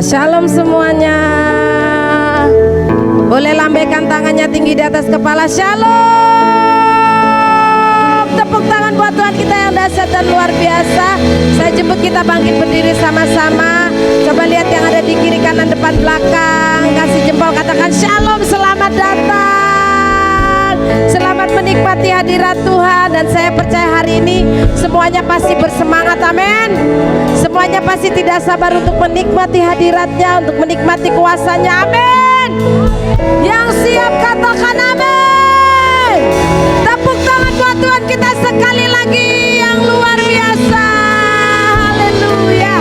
Shalom semuanya. Boleh lambaikan tangannya tinggi di atas kepala. Shalom. Tepuk tangan buat Tuhan kita yang dahsyat dan luar biasa. Saya jemput kita bangkit berdiri sama-sama. Coba lihat yang ada di kiri kanan depan belakang. Kasih jempol, katakan shalom, selamat datang. Selamat menikmati hadirat Tuhan. Dan saya percaya hari ini semuanya pasti bersemangat, amin. Semuanya pasti tidak sabar untuk menikmati hadiratnya, untuk menikmati kuasanya, amin. Yang siap katakan amin. Tepuk tangan buat Tuhan kita sekali lagi yang luar biasa. Haleluya.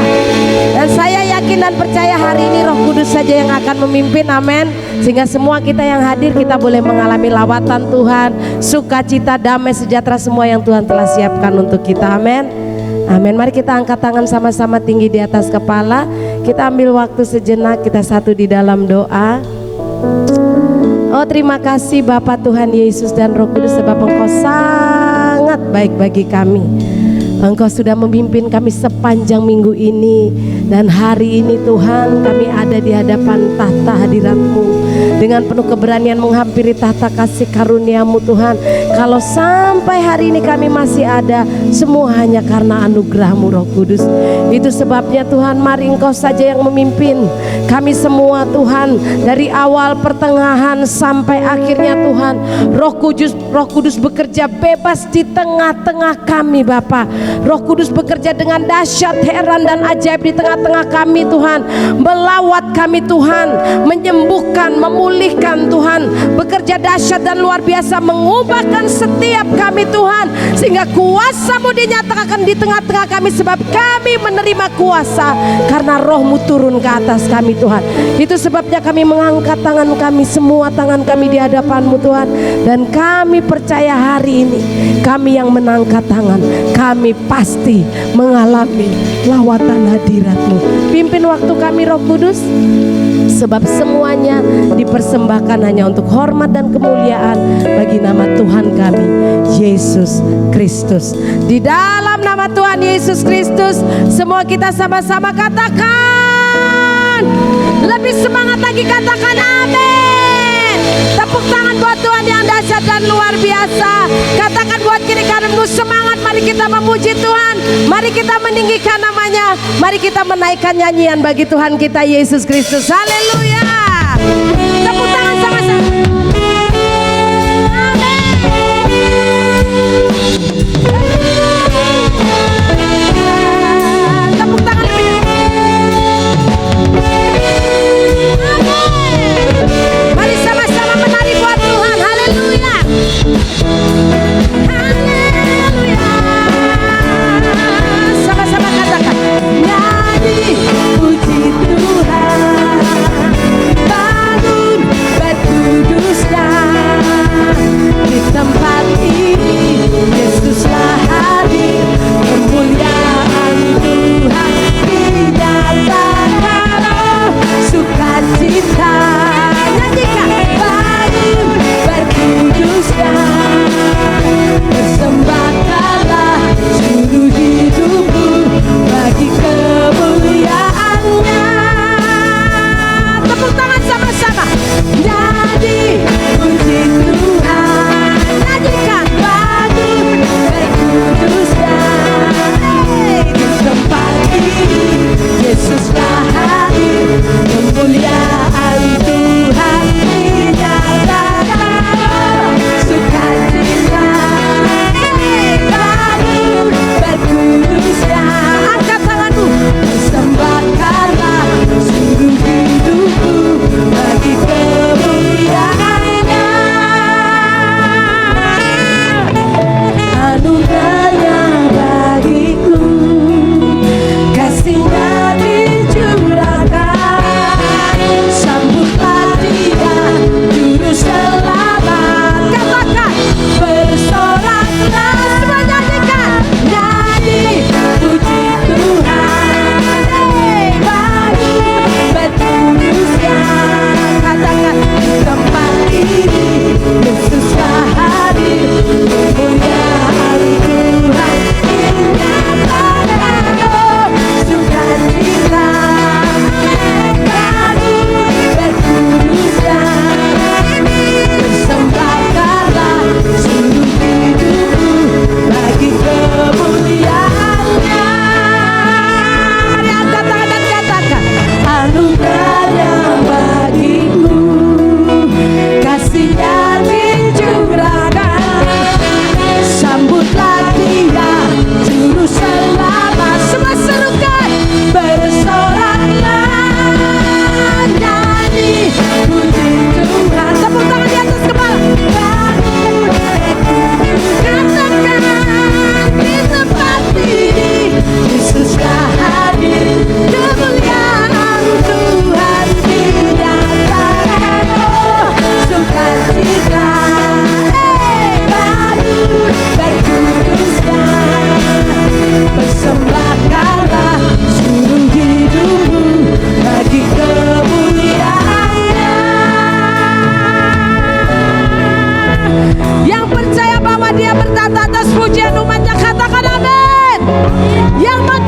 Dan saya yakin dan percaya hari ini Roh Kudus saja yang akan memimpin, amin. Sehingga semua kita yang hadir kita boleh mengalami lawatan Tuhan, sukacita, damai, sejahtera semua yang Tuhan telah siapkan untuk kita, amin. Amin. Mari kita angkat tangan sama-sama tinggi di atas kepala. Kita ambil waktu sejenak, kita satu di dalam doa. Oh, terima kasih Bapa Tuhan Yesus dan Roh Kudus, sebab Engkau sangat baik bagi kami. Engkau sudah memimpin kami sepanjang minggu ini. Dan hari ini Tuhan, kami ada di hadapan tahta hadirat-Mu dengan penuh keberanian menghampiri tahta kasih karunia-Mu Tuhan. Kalau sampai hari ini kami masih ada, semua hanya karena anugerah-Mu Roh Kudus. Itu sebabnya Tuhan, mari Engkau saja yang memimpin kami semua Tuhan, dari awal, pertengahan, sampai akhirnya Tuhan. Roh Kudus bekerja bebas di tengah-tengah kami Bapa. Roh Kudus bekerja dengan dahsyat, heran dan ajaib di tengah-tengah kami Tuhan. Melawat kami Tuhan, menyembuhkan, memulihkan Tuhan. Bekerja dahsyat dan luar biasa, mengubahkan setiap kami Tuhan. Sehingga kuasa-Mu dinyatakan di tengah-tengah kami, sebab kami menerima kuasa karena Roh-Mu turun ke atas kami Tuhan. Itu sebabnya kami mengangkat tangan kami, semua tangan kami di hadapan-Mu Tuhan. Dan kami percaya hari ini kami yang menangkat tangan, kami pasti mengalami lawatan hadirat-Mu. Pimpin waktu kami Roh Kudus, sebab semuanya dipersembahkan hanya untuk hormat dan kemuliaan bagi nama Tuhan kami Yesus Kristus. Di dalam nama Tuhan Yesus Kristus, semua kita sama-sama katakan, lebih semangat lagi katakan amin. Tepuk tangan buat Tuhan yang dahsyat dan luar biasa. Katakan buat kiri kananmu, semangat, mari kita memuji Tuhan, mari kita meninggikan namanya, mari kita menaikkan nyanyian bagi Tuhan kita Yesus Kristus. Haleluya. Tepuk tangan sama-sama. Tepuk tangan lebih. Mari sama-sama menari buat Tuhan. Haleluya. Haleluya. Sama-sama katakan, nyanyi puji Tuhan, bangun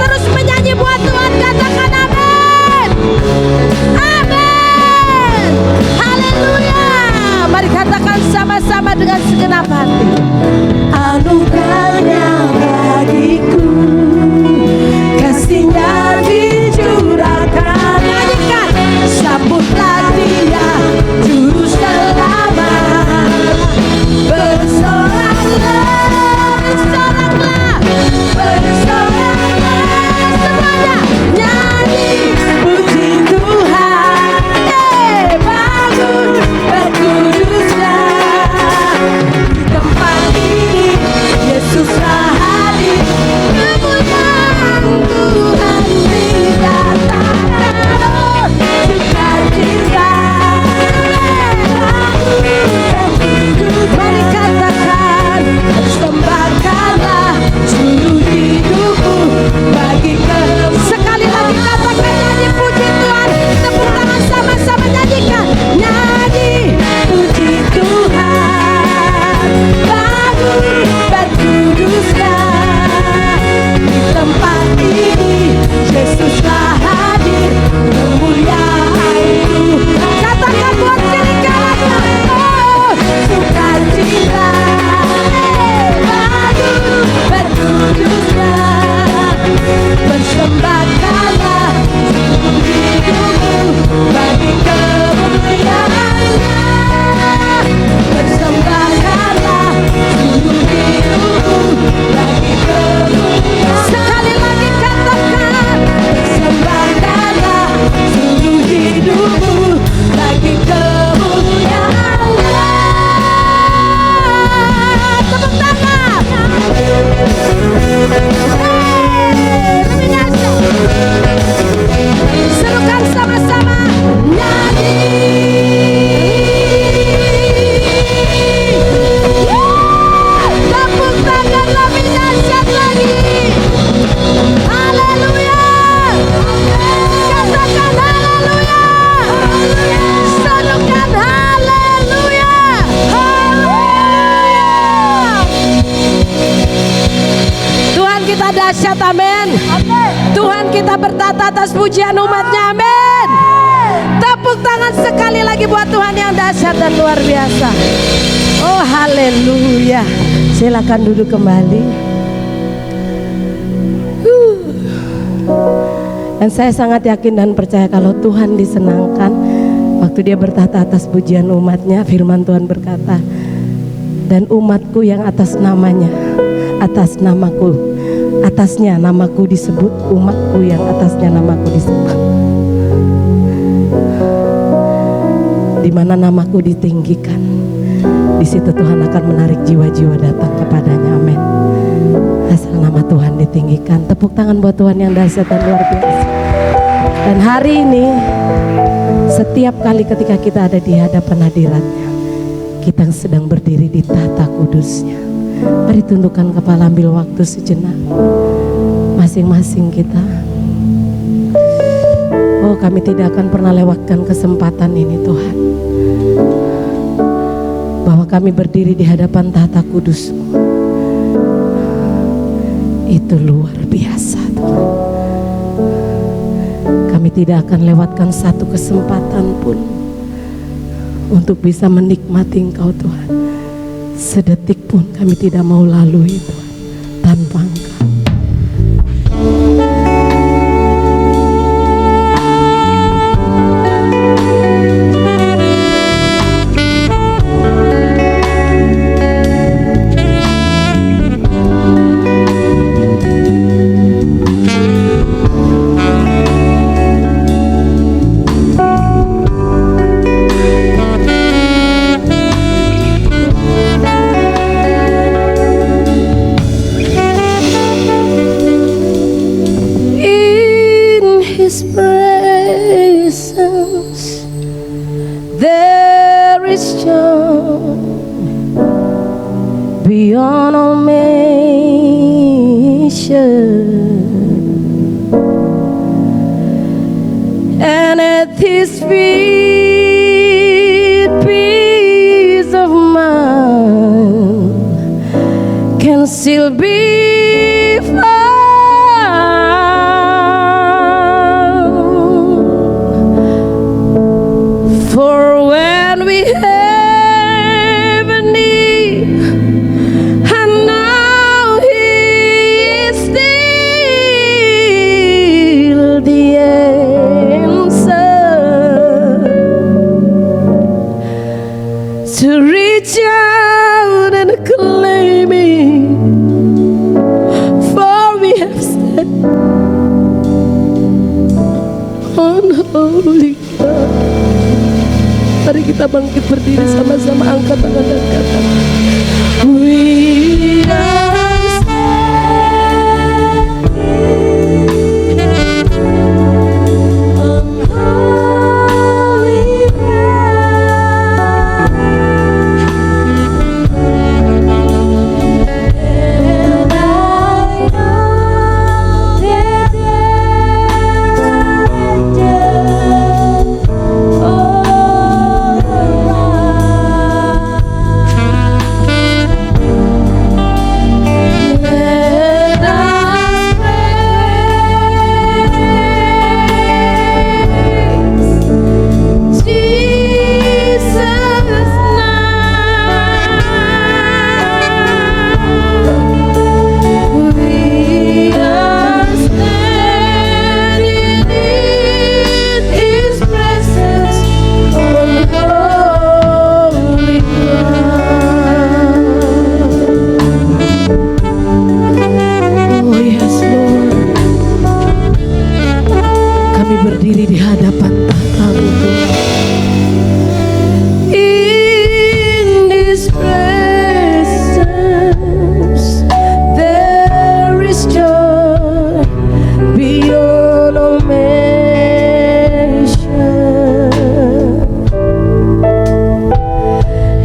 terus menyanyi buat Tuhan, katakan amin. Amin. Haleluya. Mari katakan sama-sama dengan segenap hati. Anugerahnya bagiku, kasihnya dicurahkan. Nyanyikan, sambutlah dia juru selamat. Bersoraklah, bersoraklah, bersoraklah semuanya. Nyanyi puji Tuhan, bangun berkuduslah. Di tempat ini Yesuslah hadir, kemuliaan Tuhan dinyatakan. Sukacita, mari katakan, persembahkanlah seluruh hidupku bagi Kau. Sekali lagi katakan, nyanyi puji Tuhan. Tepuk tangan sama-sama nyanyikan. Nyanyi puji Tuhan, bangun berkuduslah. Di tempat ini Yesuslah hadir, kemuliaan Tuhan. Katakan buat diri kanan, oh sukacita, bangun berkuduslah. Persembahkanlah seluruh hidupmu bagi kemuliaan-Nya. Persembahkanlah seluruh hidupmu bagi kemuliaan. Sekali lagi katakan, persembahkanlah seluruh hidupmu bagi kemuliaan-Nya. Tepuk tangan. Serukan sama-sama, nyanyi. Tepuk tangan lebih dahsyat lagi. Haleluya. Katakan haleluya. Serukan haleluya. Tuhan kita dahsyat, amin. Tuhan kita bertata atas pujian umatnya, amin. Tepuk tangan sekali lagi buat Tuhan yang dahsyat dan luar biasa. Oh haleluya. Silakan duduk kembali. Dan saya sangat yakin dan percaya kalau Tuhan disenangkan waktu Dia bertata atas pujian umatnya. Firman Tuhan berkata, dan umatku yang atas namanya, atas namaku, atasnya namaku disebut, umatku yang atasnya namaku disebut. Di mana namaku ditinggikan, di situ Tuhan akan menarik jiwa-jiwa datang kepadanya, amin. Asal nama Tuhan ditinggikan. Tepuk tangan buat Tuhan yang dahsyat dan luar biasa. Dan hari ini, setiap kali ketika kita ada di hadapan hadirat-Nya, kita sedang berdiri di tahta kudus-Nya. Mari tundukkan kepala, ambil waktu sejenak masing-masing kita. Oh, kami tidak akan pernah lewatkan kesempatan ini, Tuhan, bahwa kami berdiri di hadapan tahta kudus-Mu. Itu luar biasa, Tuhan. Kami tidak akan lewatkan satu kesempatan pun untuk bisa menikmati Engkau, Tuhan. Sedetik pun kami tidak mau lalui, Tuhan, tanpa Engkau. His presence there is joy beyond all measure, and at His feet peace of mind can still be found. bangkit berdiri sama-sama, angkat tangan dan katakan, we are standing on holy ground, and I know that berdiri di hadapan tahta-Mu, Tuhan. In this presence there is joy beyond all measure,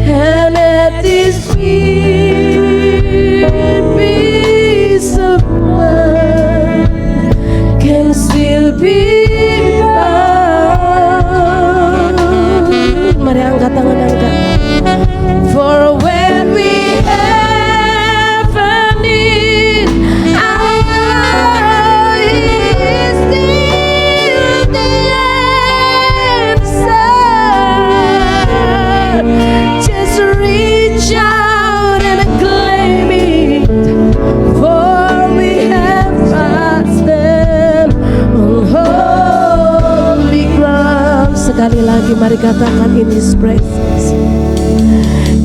and at this sweet peace of mind can still be. Mari angkat tangan, angkat. For when we ever need our is still the answer. Just reach out and claim it, for we have found them on holy ground. Sekali lagi mari katakan, in His presence,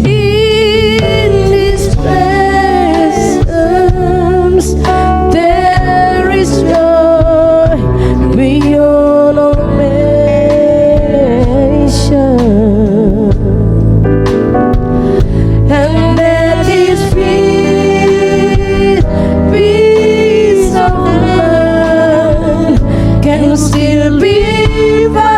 in His presence there is joy beyond all measure, and that His peace of mind can still be found.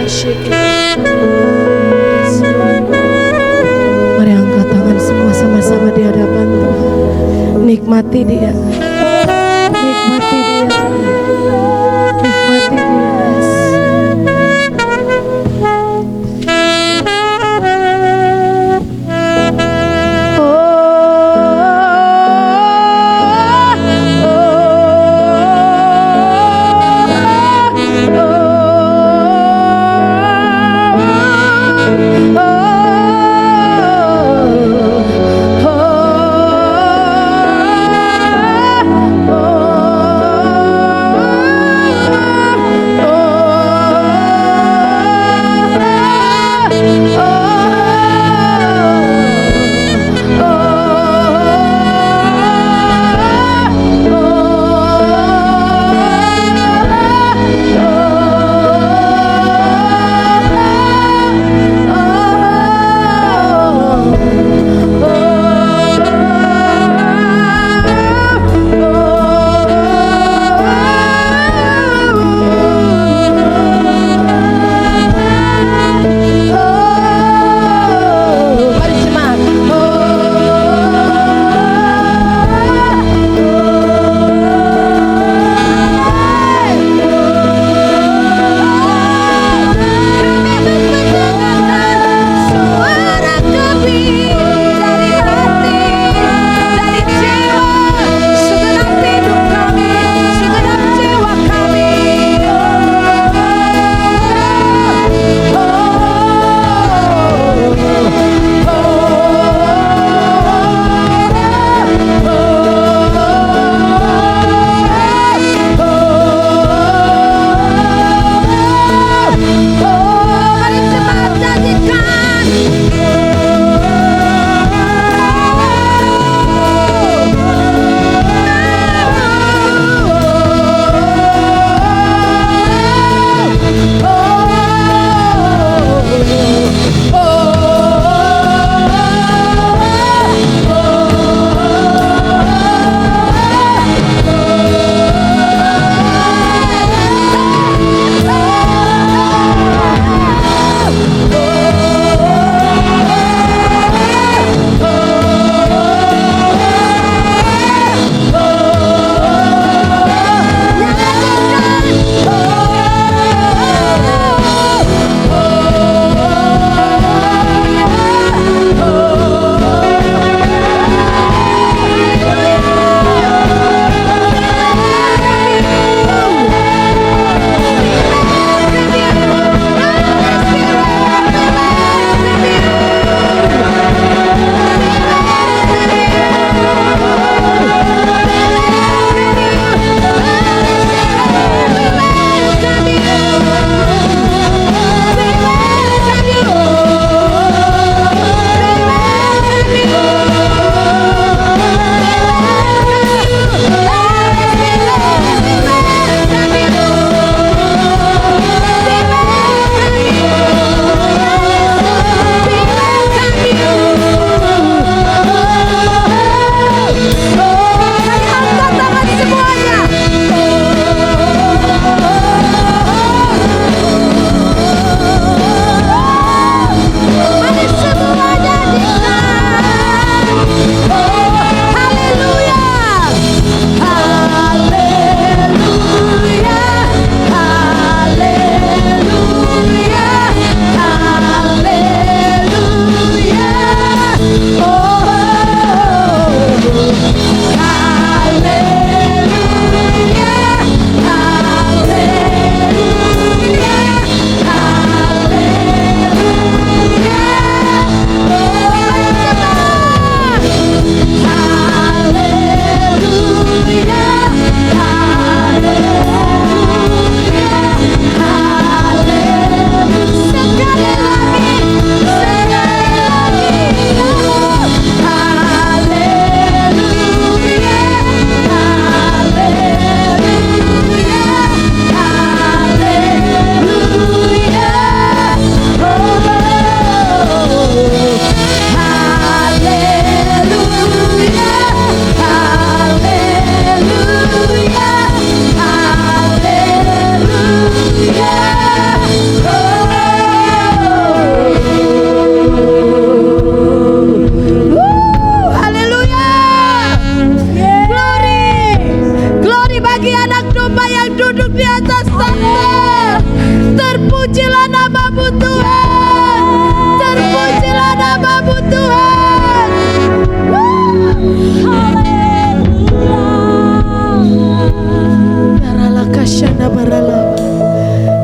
Mari angkat tangan semua sama-sama di hadapan Tuhan. Nikmati Dia. Nikmati Dia. Nikmati Dia.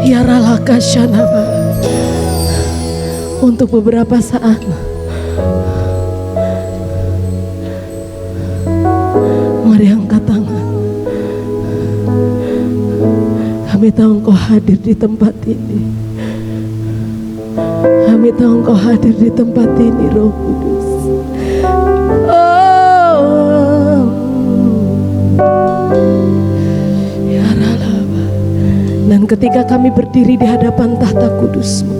Ya ralaka syanaba. Untuk beberapa saat mari angkat tangan. Kami tahu Engkau hadir di tempat ini. Kami tahu Engkau hadir di tempat ini, Roh Kudus. Ya ralaba. Dan ketika kami berdiri di hadapan tahta kudus-Mu,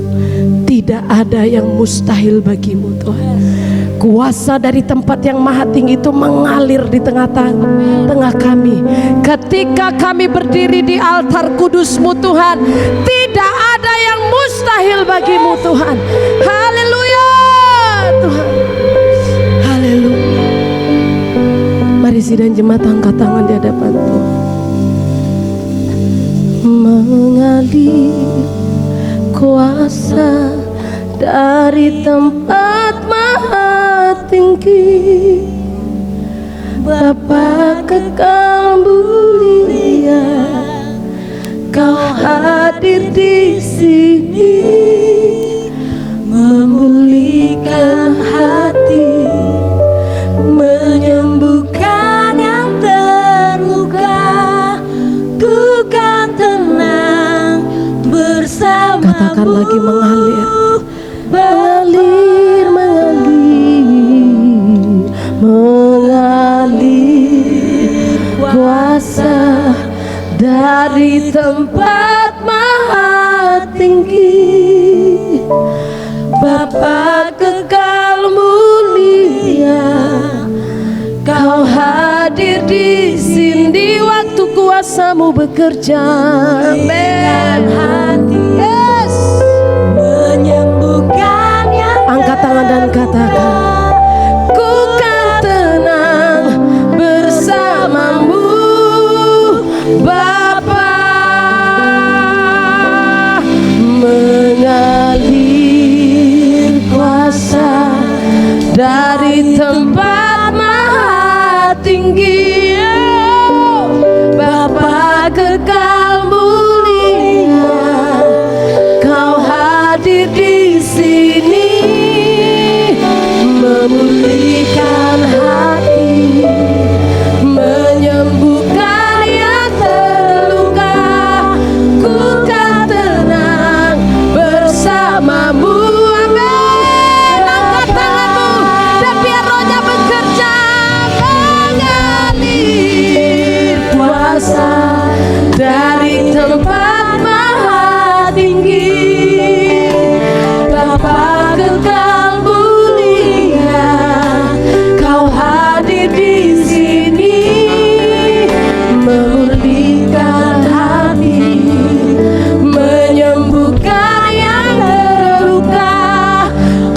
tidak ada yang mustahil bagimu, Tuhan. Kuasa dari tempat yang maha tinggi itu mengalir di tengah kami. Ketika kami berdiri di altar kudus-Mu, Tuhan, tidak ada yang mustahil bagimu, Tuhan. Haleluya, Tuhan. Haleluya. Mari sidang jemaat angkat tangan di hadapan Tuhan. Mengalir kuasa dari tempat maha tinggi, Bapa kekal mulia, Kau hadir di sini, memulihkan hati, menyembuhkan yang terluka. Ku kan tenang bersamamu. Katakan lagi, mengalir, mengalir, mengalir, mengalir kuasa dari tempat maha tinggi, Bapa kekal mulia, Kau hadir di sini waktu kuasa-Mu bekerja. Amin. Yes. Menyembuhkan yang angkat tangan dan katakan, ku kan tenang bersamamu, Bapa. Mengalir kuasa dari tempat maha tinggi, Bapa kekal mulia, Kau hadir di sini, memulihkan hati, menyembuhkan yang terluka. Ku kan tenang bersamamu. Amin. Angkat tanganmu dan biar Rohnya bekerja. Mengalir kuasa dari tempat maha tinggi, Bapa kekal mulia, Kau hadir di sini, memulihkan hati, menyembuhkan yang terluka.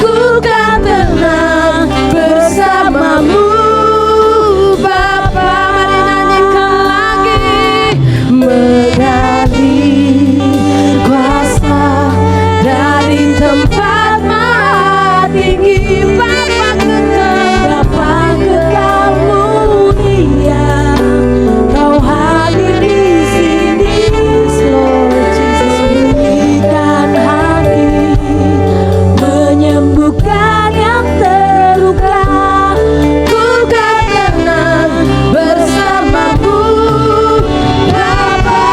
Ku kan tenang bersamamu, Bapa. Mari nyanyikan lagi. Mengalir kuasa dari tempat maha tinggi, Bapa kekal mulia, Kau hadir di sini, Lord Jesus. Memulihkan hati, menyembuhkan yang terluka. Ku kan tenang bersamamu, Bapa.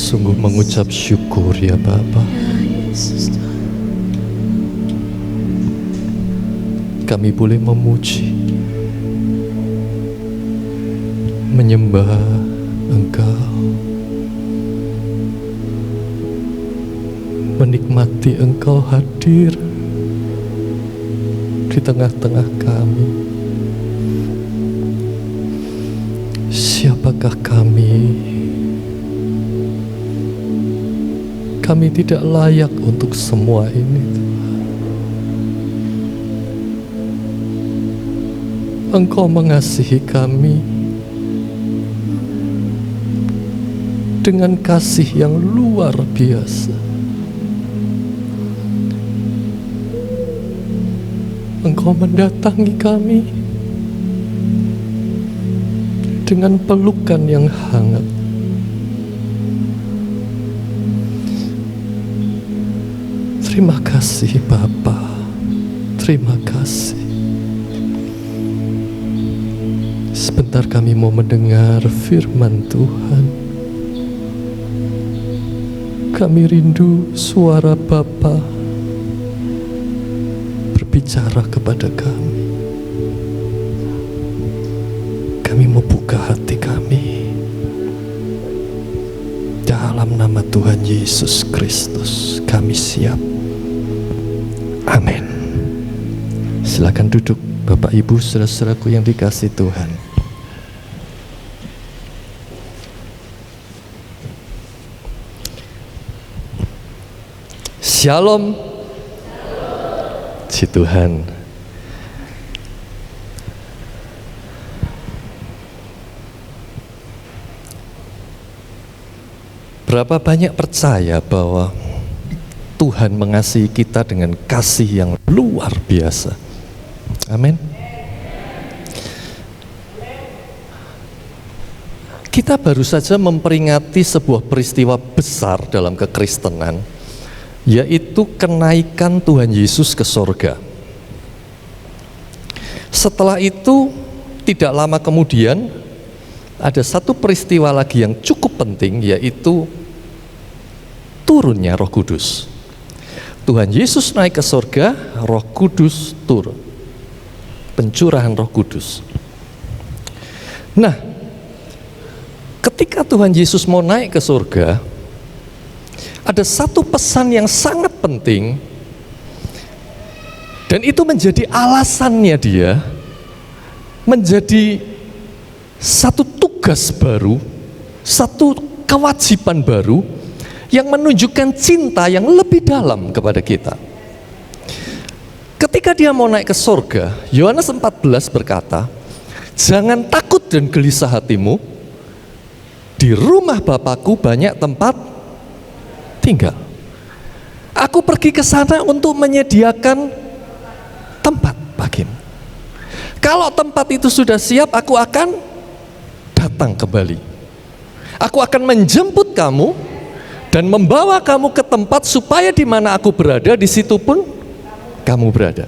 sungguh mengucap syukur ya Bapa. Kami boleh memuji, menyembah Engkau, menikmati Engkau hadir di tengah-tengah kami. Siapakah kami? Kami tidak layak untuk semua ini. Engkau mengasihi kami dengan kasih yang luar biasa. Engkau mendatangi kami dengan pelukan yang hangat. Terima kasih Bapa, terima kasih. Sebentar kami mau mendengar firman Tuhan. Kami rindu suara Bapa berbicara kepada kami. Kami mau buka hati kami. Dalam nama Tuhan Yesus Kristus kami siap. Amin. Silakan duduk Bapak Ibu saudara-saudaraku yang dikasihi Tuhan. Shalom. Si Tuhan. Berapa banyak percaya bahwa Tuhan mengasihi kita dengan kasih yang luar biasa. Amin. Kita baru saja memperingati sebuah peristiwa besar dalam kekristenan, yaitu kenaikan Tuhan Yesus ke sorga. Setelah itu, tidak lama kemudian, ada satu peristiwa lagi yang cukup penting, yaitu turunnya Roh Kudus. Tuhan Yesus naik ke sorga, Roh Kudus turun. Pencurahan Roh Kudus. Nah, ketika Tuhan Yesus mau naik ke sorga, ada satu pesan yang sangat penting, dan itu menjadi alasannya dia menjadi satu tugas baru, satu kewajiban baru yang menunjukkan cinta yang lebih dalam kepada kita. Ketika dia mau naik ke sorga, Yohanes 14 berkata, "Jangan takut dan gelisah hatimu, di rumah Bapakku banyak tempat tinggal. Aku pergi ke sana untuk menyediakan tempat bagimu. Kalau tempat itu sudah siap, aku akan datang kembali. Aku akan menjemput kamu dan membawa kamu ke tempat supaya di mana aku berada, di situ pun kamu berada."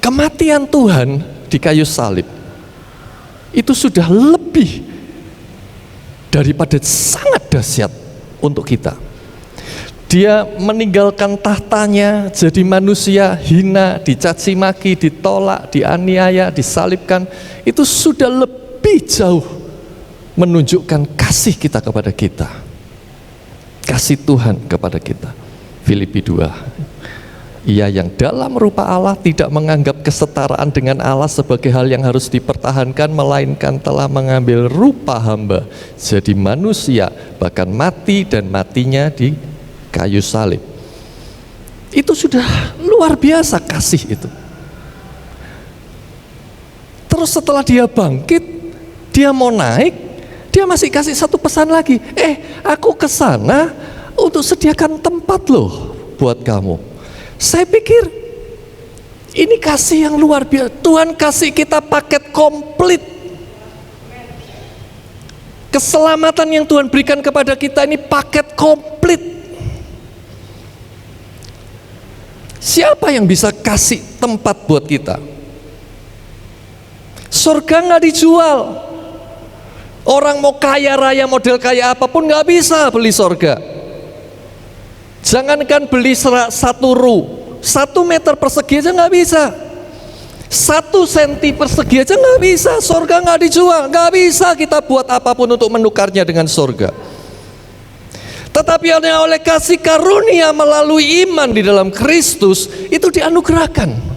Kematian Tuhan di kayu salib itu sudah lebih daripada sangat dahsyat untuk kita. Dia meninggalkan tahtanya, jadi manusia hina, dicaci maki, ditolak, dianiaya, disalibkan. Itu sudah lebih jauh menunjukkan kasih kita kepada kita, kasih Tuhan kepada kita. Filipi 2, ia yang dalam rupa Allah tidak menganggap kesetaraan dengan Allah sebagai hal yang harus dipertahankan, melainkan telah mengambil rupa hamba, jadi manusia, bahkan mati dan matinya di kayu salib. Itu sudah luar biasa kasih itu. Terus setelah dia bangkit, dia mau naik, dia masih kasih satu pesan lagi. Aku ke sana untuk sediakan tempat loh buat kamu. Saya pikir ini kasih yang luar biasa. Tuhan kasih kita paket komplit. Keselamatan yang Tuhan berikan kepada kita ini paket komplit. Siapa yang bisa kasih tempat buat kita? Surga nggak dijual. Orang mau kaya raya model kaya apapun nggak bisa beli surga. Jangankan beli 1 meter persegi aja nggak bisa. 1 senti persegi aja nggak bisa. Surga nggak dijual, nggak bisa kita buat apapun untuk menukarnya dengan surga. Tetapi hanya oleh kasih karunia melalui iman di dalam Kristus itu dianugerahkan.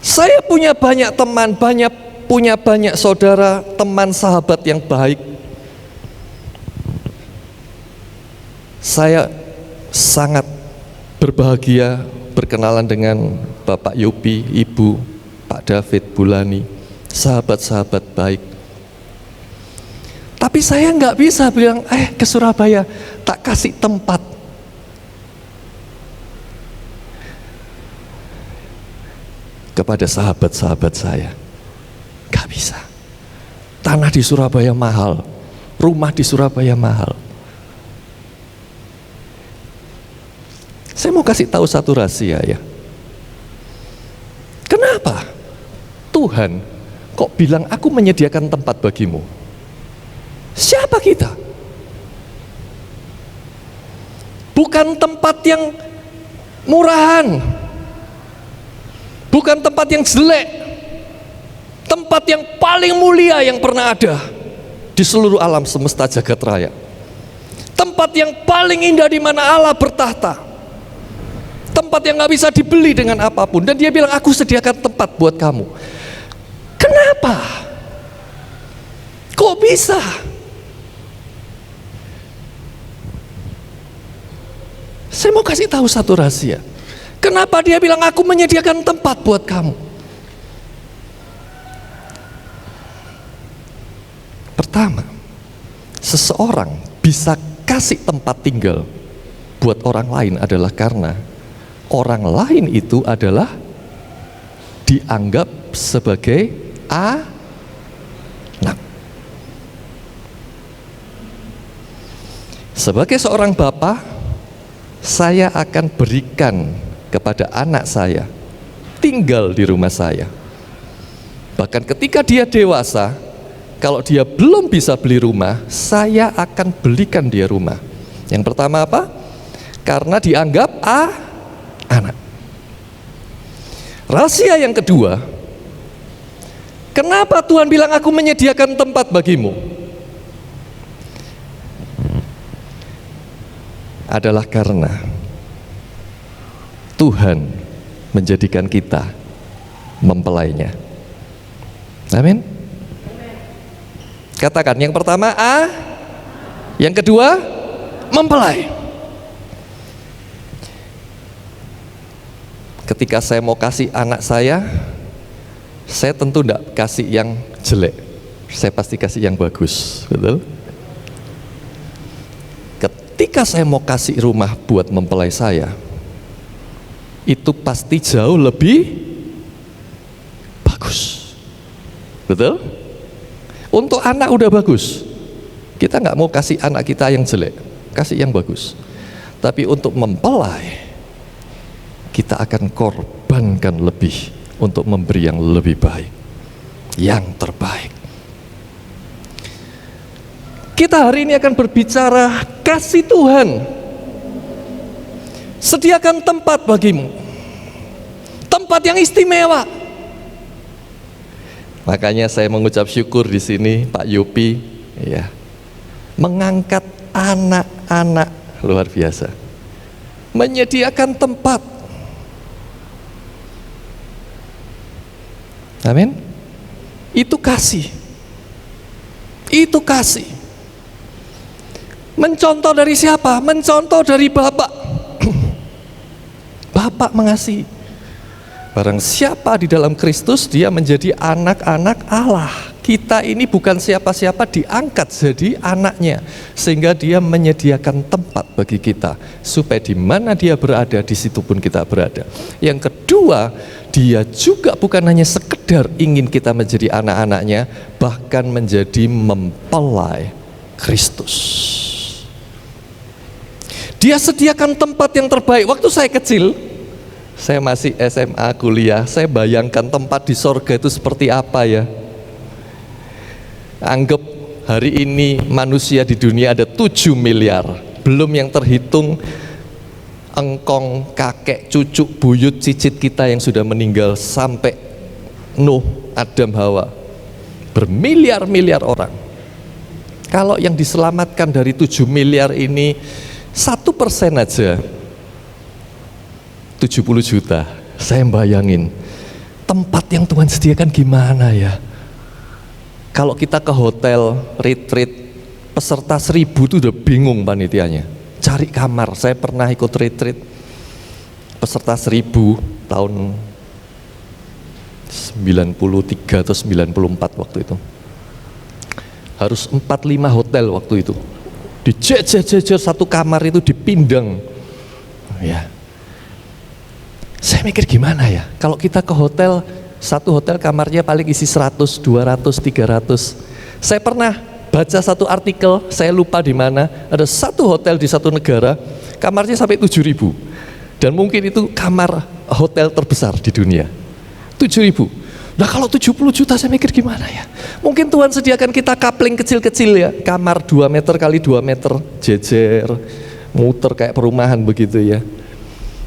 Saya punya banyak teman, punya banyak saudara, teman, sahabat yang baik. Saya sangat berbahagia berkenalan dengan Bapak Yopi, Ibu, Pak David, Bulani, sahabat-sahabat baik. Tapi saya nggak bisa bilang, ke Surabaya, tak kasih tempat. Kepada sahabat-sahabat saya, nggak bisa. Tanah di Surabaya mahal, rumah di Surabaya mahal. Saya mau kasih tahu satu rahasia ya. Kenapa Tuhan kok bilang aku menyediakan tempat bagimu? Siapa kita? Bukan tempat yang murahan, bukan tempat yang jelek, tempat yang paling mulia yang pernah ada di seluruh alam semesta jagat raya. Tempat yang paling indah di mana Allah bertahta. Tempat yang gak bisa dibeli dengan apapun. Dan dia bilang, aku sediakan tempat buat kamu. Kenapa? Kok bisa? Saya mau kasih tahu satu rahasia. Kenapa dia bilang aku menyediakan tempat buat kamu? Pertama, seseorang bisa kasih tempat tinggal buat orang lain adalah karena orang lain itu adalah dianggap sebagai anak. Sebagai seorang bapak, saya akan berikan kepada anak saya tinggal di rumah saya. Bahkan ketika dia dewasa, kalau dia belum bisa beli rumah, saya akan belikan dia rumah. Yang pertama apa? Karena dianggap anak. Rahasia yang kedua, kenapa Tuhan bilang aku menyediakan tempat bagimu? Adalah karena Tuhan menjadikan kita mempelainya. Amin. Katakan, yang pertama yang kedua mempelai. Ketika saya mau kasih anak saya tentu tidak kasih yang jelek, saya pasti kasih yang bagus, betul? Ketika saya mau kasih rumah buat mempelai saya, itu pasti jauh lebih bagus, betul? Untuk anak udah bagus, kita nggak mau kasih anak kita yang jelek, kasih yang bagus. Tapi untuk mempelai, kita akan korbankan lebih untuk memberi yang lebih baik, yang terbaik. Kita hari ini akan berbicara kasih Tuhan. Sediakan tempat bagimu, tempat yang istimewa. Makanya saya mengucap syukur di sini Pak Yopi, ya, mengangkat anak-anak luar biasa, menyediakan tempat. Amin. Itu kasih. Itu kasih. Mencontoh dari siapa? Mencontoh dari Bapak. Bapak mengasihi. Barang siapa di dalam Kristus, dia menjadi anak-anak Allah. Kita ini bukan siapa-siapa, diangkat jadi anaknya, sehingga dia menyediakan tempat bagi kita, supaya di mana dia berada, di situ pun kita berada. Yang kedua, dia juga bukan hanya sekedar ingin kita menjadi anak-anaknya, bahkan menjadi mempelai Kristus. Dia sediakan tempat yang terbaik. Waktu saya kecil, Saya masih SMA kuliah, saya bayangkan tempat di sorga itu seperti apa ya. Anggap hari ini manusia di dunia ada 7 miliar, belum yang terhitung engkong, kakek, cucu, buyut, cicit kita yang sudah meninggal sampai Nuh, Adam, Hawa. Bermiliar-miliar orang. Kalau yang diselamatkan dari 7 miliar ini 1% aja 70 juta. Saya bayangin tempat yang Tuhan sediakan gimana ya. Kalau kita ke hotel retreat, peserta 1000 itu udah bingung panitianya cari kamar. Saya pernah ikut retreat peserta 1000 tahun 93 atau 94 waktu itu. Harus 4-5 hotel waktu itu. Dijejer-jejer satu kamar itu dipindang. Ya. Saya mikir gimana ya, kalau kita ke hotel, satu hotel kamarnya paling isi 100, 200, 300. Saya pernah baca satu artikel, saya lupa di mana, ada satu hotel di satu negara, kamarnya sampai 7.000. Dan mungkin itu kamar hotel terbesar di dunia. 7.000. Nah kalau 70 juta saya mikir gimana ya. Mungkin Tuhan sediakan kita kapling kecil-kecil ya, kamar 2 meter kali 2 meter, jejer, muter kayak perumahan begitu ya.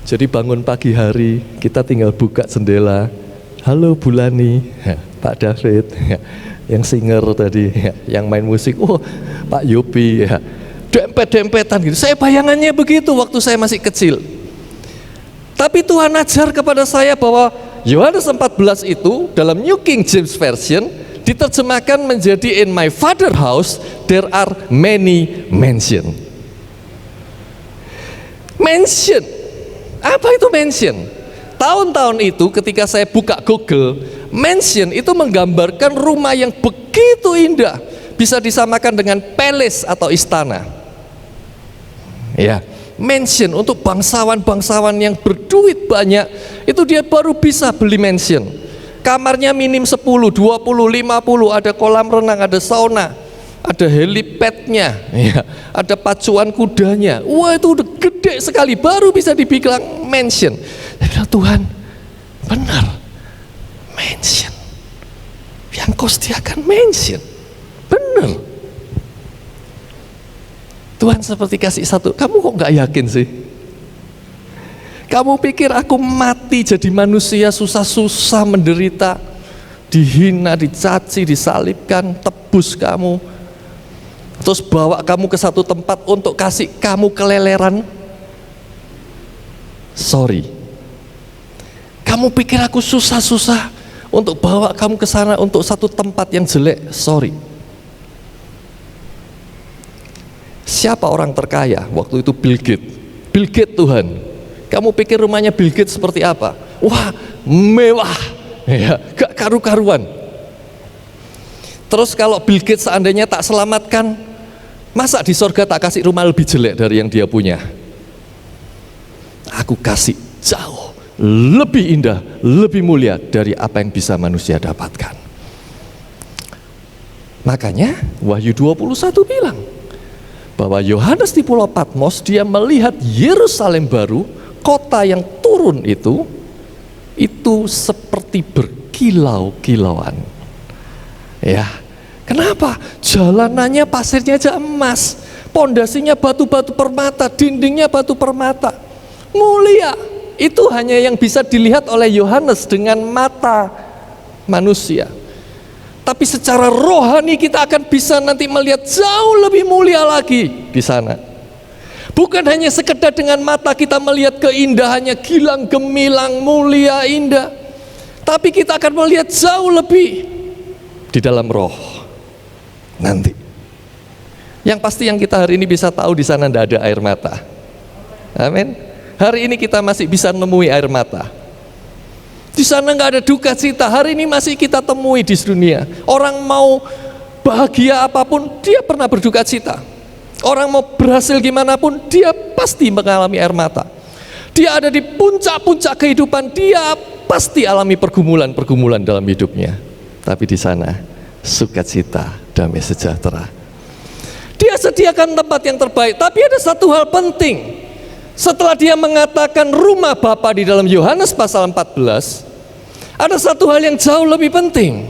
Jadi bangun pagi hari, kita tinggal buka jendela. Halo Bulani, ya, Pak David, ya, yang singer tadi, ya, yang main musik, oh Pak Yopi, ya, dempet-dempetan gitu. Saya bayangannya begitu waktu saya masih kecil. Tapi Tuhan ajar kepada saya bahwa Yohanes 14 itu dalam New King James Version diterjemahkan menjadi in my father house there are many mansion. Mansion, apa itu mansion? Tahun-tahun itu ketika saya buka Google, mansion itu menggambarkan rumah yang begitu indah, bisa disamakan dengan palace atau istana. Ya, mansion untuk bangsawan-bangsawan yang berduit banyak, itu dia baru bisa beli mansion. Kamarnya minim 10, 20, 50, ada kolam renang, ada sauna, ada helipadnya, ya, ada pacuan kudanya. Wah itu udah gede sekali, baru bisa dibilang mansion. Saya bilang, Tuhan, benar, mansion. Yang kau sediakan mansion, benar. Tuhan seperti kasih satu, kamu kok gak yakin sih? Kamu pikir aku mati jadi manusia susah-susah menderita, dihina, dicaci, disalibkan, tebus kamu, terus bawa kamu ke satu tempat untuk kasih kamu keleleran? Sorry. Kamu pikir aku susah-susah untuk bawa kamu ke sana untuk satu tempat yang jelek? Sorry. Siapa orang terkaya waktu itu? Bill Gates. Bill Gates Tuhan. Kamu pikir rumahnya Bill Gates seperti apa? Wah, mewah, ya, gak karu-karuan. Terus kalau Bill Gates seandainya tak selamatkan, masa di sorga tak kasih rumah lebih jelek dari yang dia punya? Aku kasih jauh lebih indah, lebih mulia dari apa yang bisa manusia dapatkan. Makanya Wahyu 21 bilang bahwa Yohanes di Pulau Patmos, dia melihat Yerusalem baru, kota yang turun itu seperti berkilau-kilauan. Ya, kenapa? Jalanannya pasirnya aja emas, pondasinya batu-batu permata, dindingnya batu permata, mulia. Itu hanya yang bisa dilihat oleh Yohanes dengan mata manusia. Tapi secara rohani kita akan bisa nanti melihat jauh lebih mulia lagi di sana. Bukan hanya sekedar dengan mata kita melihat keindahannya, gilang gemilang, mulia, indah, tapi kita akan melihat jauh lebih di dalam roh nanti. Yang pasti yang kita hari ini bisa tahu, di sana tidak ada air mata. Amin. Hari ini kita masih bisa menemui air mata. Di sana nggak ada duka cita. Hari ini masih kita temui di dunia. Orang mau bahagia apapun, dia pernah berduka cita. Orang mau berhasil gimana pun, dia pasti mengalami air mata. Dia ada di puncak-puncak kehidupan, dia pasti alami pergumulan-pergumulan dalam hidupnya. Tapi di sana sukacita, damai sejahtera. Dia sediakan tempat yang terbaik. Tapi ada satu hal penting. Setelah dia mengatakan rumah Bapa di dalam Yohanes pasal 14, ada satu hal yang jauh lebih penting.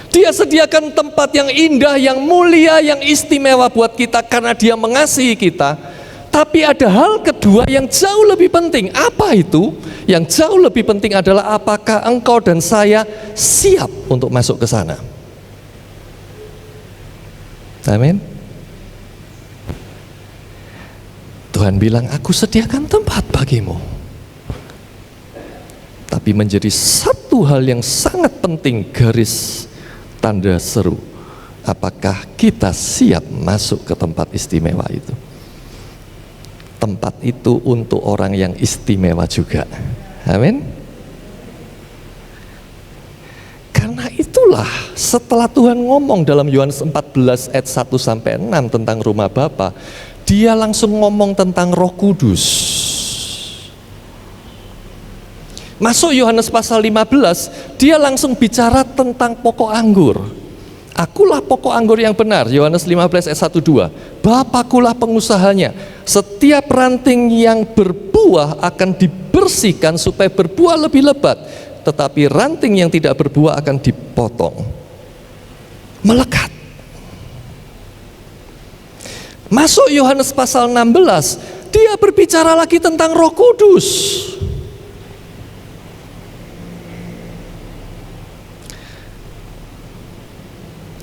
Dia sediakan tempat yang indah, yang mulia, yang istimewa buat kita karena dia mengasihi kita. Tapi ada hal kedua yang jauh lebih penting. Apa itu? Yang jauh lebih penting adalah apakah engkau dan saya siap untuk masuk ke sana. Amin. Tuhan bilang, aku sediakan tempat bagimu. Tapi menjadi satu hal yang sangat penting, garis tanda seru. Apakah kita siap masuk ke tempat istimewa itu? Tempat itu untuk orang yang istimewa juga. Amin. Karena itulah setelah Tuhan ngomong dalam Yohanes 14 ayat 1 sampai 6 tentang rumah Bapa, dia langsung ngomong tentang Roh Kudus. Masuk Yohanes pasal 15, dia langsung bicara tentang pokok anggur. Akulah pokok anggur yang benar, Yohanes 15 ayat 1-2. Bapakulah pengusahanya. Setiap ranting yang berbuah akan dibersihkan supaya berbuah lebih lebat, tetapi ranting yang tidak berbuah akan dipotong. Melekat. Masuk Yohanes pasal 16, dia berbicara lagi tentang Roh Kudus.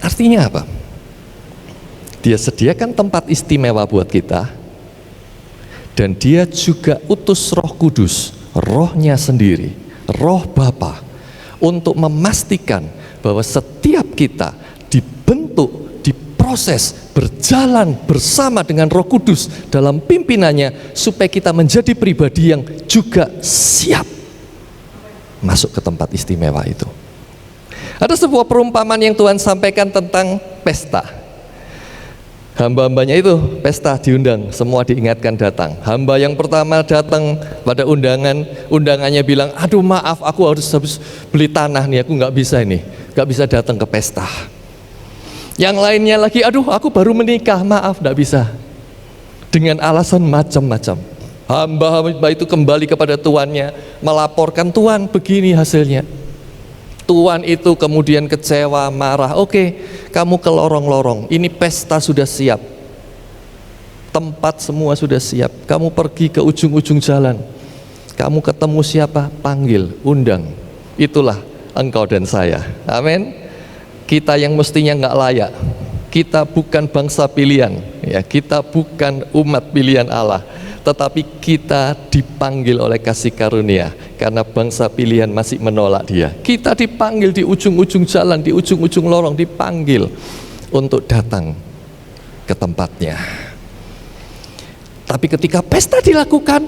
Artinya apa? Dia sediakan tempat istimewa buat kita, dan dia juga utus Roh Kudus, Rohnya sendiri, Roh Bapa, untuk memastikan bahwa setiap kita dibentuk, proses berjalan bersama dengan Roh Kudus dalam pimpinannya supaya kita menjadi pribadi yang juga siap masuk ke tempat istimewa itu. Ada sebuah perumpamaan yang Tuhan sampaikan tentang pesta. Hamba-hambanya itu pesta diundang, semua diingatkan datang. Hamba yang pertama datang pada undangannya bilang, aduh maaf aku harus beli tanah nih, aku nggak bisa datang ke pesta. Yang lainnya lagi, aduh aku baru menikah, maaf tidak bisa. Dengan alasan macam-macam. Hamba itu kembali kepada tuannya, melaporkan, Tuan begini hasilnya. Tuan itu kemudian kecewa, marah. Oke, kamu ke lorong-lorong, ini pesta sudah siap, tempat semua sudah siap. Kamu pergi ke ujung-ujung jalan, kamu ketemu siapa, panggil, undang. Itulah engkau dan saya. Amin. Kita yang mestinya nggak layak, kita bukan bangsa pilihan, ya, kita bukan umat pilihan Allah, tetapi kita dipanggil oleh kasih karunia karena bangsa pilihan masih menolak Dia. Kita dipanggil di ujung-ujung jalan, di ujung-ujung lorong, dipanggil untuk datang ke tempatnya. Tapi ketika pesta dilakukan,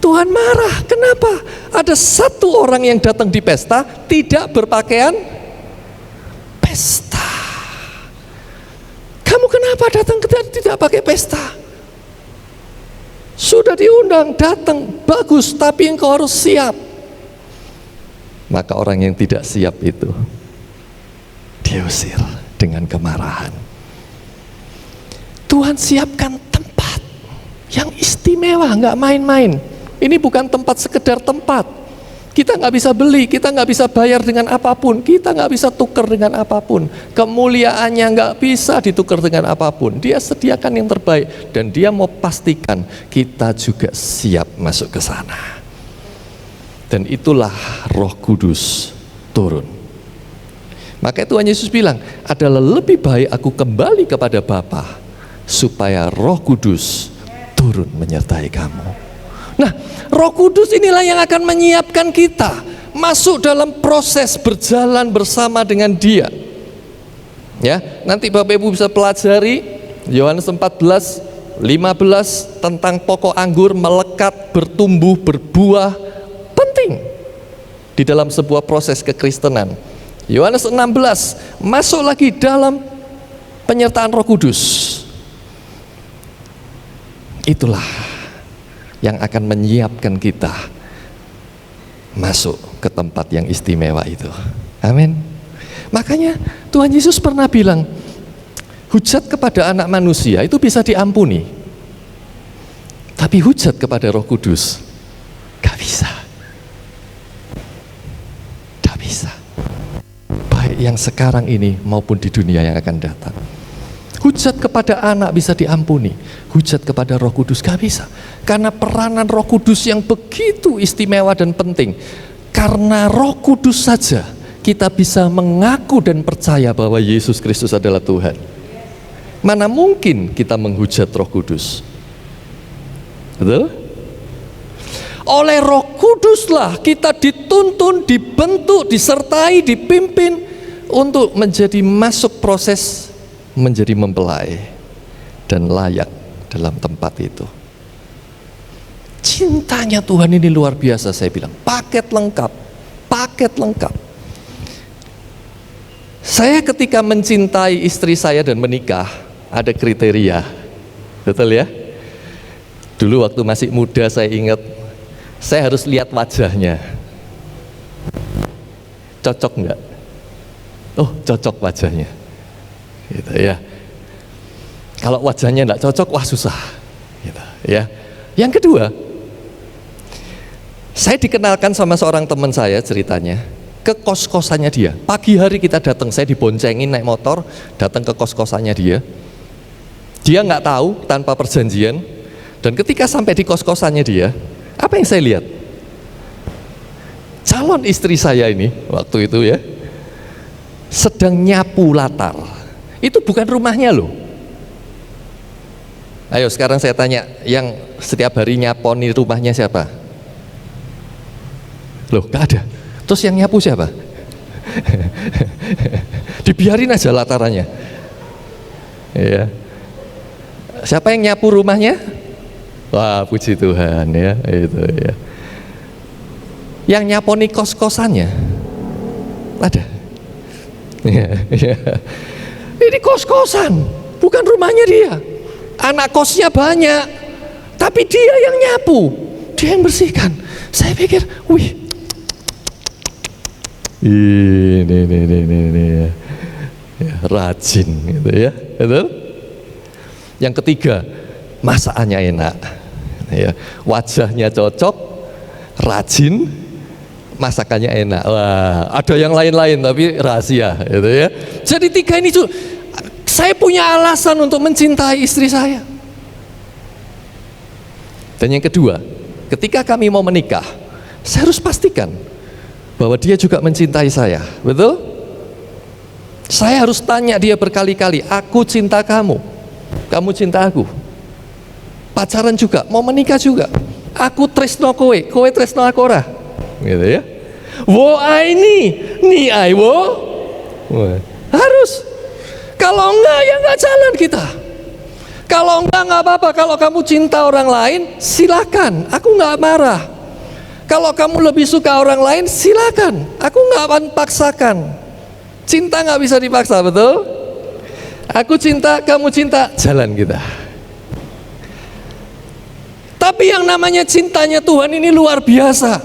Tuhan marah. Kenapa? Ada satu orang yang datang di pesta tidak berpakaian pesta. Kamu kenapa datang tidak pakai pesta? Sudah diundang, datang, bagus, tapi engkau harus siap. Maka orang yang tidak siap itu diusir dengan kemarahan. Tuhan siapkan tempat yang istimewa, nggak main-main. Ini bukan tempat sekedar tempat. Kita nggak bisa beli, kita nggak bisa bayar dengan apapun, kita nggak bisa tukar dengan apapun. Kemuliaannya nggak bisa ditukar dengan apapun. Dia sediakan yang terbaik dan Dia mau pastikan kita juga siap masuk ke sana. Dan itulah Roh Kudus turun. Maka Tuhan Yesus bilang, adalah lebih baik aku kembali kepada Bapa supaya Roh Kudus turun menyertai kamu. Nah, Roh Kudus inilah yang akan menyiapkan kita masuk dalam proses berjalan bersama dengan Dia. Ya, nanti Bapak Ibu bisa pelajari Yohanes 14, 15 tentang pokok anggur melekat, bertumbuh, berbuah, penting di dalam sebuah proses kekristenan. Yohanes 16 masuk lagi dalam penyertaan Roh Kudus. Itulah yang akan menyiapkan kita masuk ke tempat yang istimewa itu. Amin. Makanya Tuhan Yesus pernah bilang, hujat kepada anak manusia itu bisa diampuni, Tapi hujat kepada Roh Kudus, gak bisa. Gak bisa. Baik yang sekarang ini maupun di dunia yang akan datang. Hujat kepada anak bisa diampuni, hujat kepada Roh Kudus gak bisa. Karena peranan Roh Kudus yang begitu istimewa dan penting. Karena Roh Kudus saja kita bisa mengaku dan percaya bahwa Yesus Kristus adalah Tuhan. Mana mungkin kita menghujat Roh Kudus? Betul? Oleh Roh Kuduslah kita dituntun, dibentuk, disertai, dipimpin untuk menjadi masuk proses menjadi mempelai dan layak dalam tempat itu. Cintanya Tuhan ini luar biasa, saya bilang. Paket lengkap, paket lengkap. Saya ketika mencintai istri saya dan menikah, ada kriteria. Betul ya? Dulu waktu masih muda saya ingat, saya harus lihat wajahnya. Cocok enggak? Oh, cocok wajahnya. Gitu ya. Kalau wajahnya enggak cocok, wah susah. Gitu ya. Yang kedua, saya dikenalkan sama seorang teman saya ceritanya ke kos-kosannya dia. Pagi hari kita datang, saya diboncengin naik motor, datang ke kos-kosannya dia. Dia nggak tahu tanpa perjanjian. Dan ketika sampai di kos-kosannya dia, apa yang saya lihat? Calon istri saya ini waktu itu ya sedang nyapu latar. Itu bukan rumahnya loh. Ayo sekarang saya tanya, yang setiap hari nyaponi rumahnya siapa? Loh, gak ada. Terus yang nyapu siapa? Dibiarin aja latarannya. Ya. Siapa yang nyapu rumahnya? Wah, puji Tuhan ya, itu ya. Yang nyaponi kos-kosannya ada. Ya, ya. Ini kos-kosan, bukan rumahnya dia. Anak kosnya banyak, tapi dia yang nyapu, dia yang bersihkan. Saya pikir, wih, ini ya, rajin gitu ya, betul? Yang ketiga, masakannya enak, ya, wajahnya cocok, rajin, masakannya enak. Wah, ada yang lain-lain tapi rahasia, gitu ya. Jadi tiga ini tuh, saya punya alasan untuk mencintai istri saya. Dan yang kedua, ketika kami mau menikah, saya harus pastikan bahwa dia juga mencintai saya, betul? Saya harus tanya dia berkali-kali, aku cinta kamu, kamu cinta aku. Pacaran juga, mau menikah juga. Aku tresno kowe, kowe tresno aku ora. Gitu ya. Wo ini, ni ai wo. Harus. Kalau enggak ya enggak jalan kita. Kalau enggak apa-apa. Kalau kamu cinta orang lain, silakan. Aku enggak marah. Kalau kamu lebih suka orang lain, silakan. Aku enggak akan paksakan. Cinta enggak bisa dipaksa, betul? Aku cinta, kamu cinta, jalan kita. Tapi yang namanya cintanya Tuhan ini luar biasa.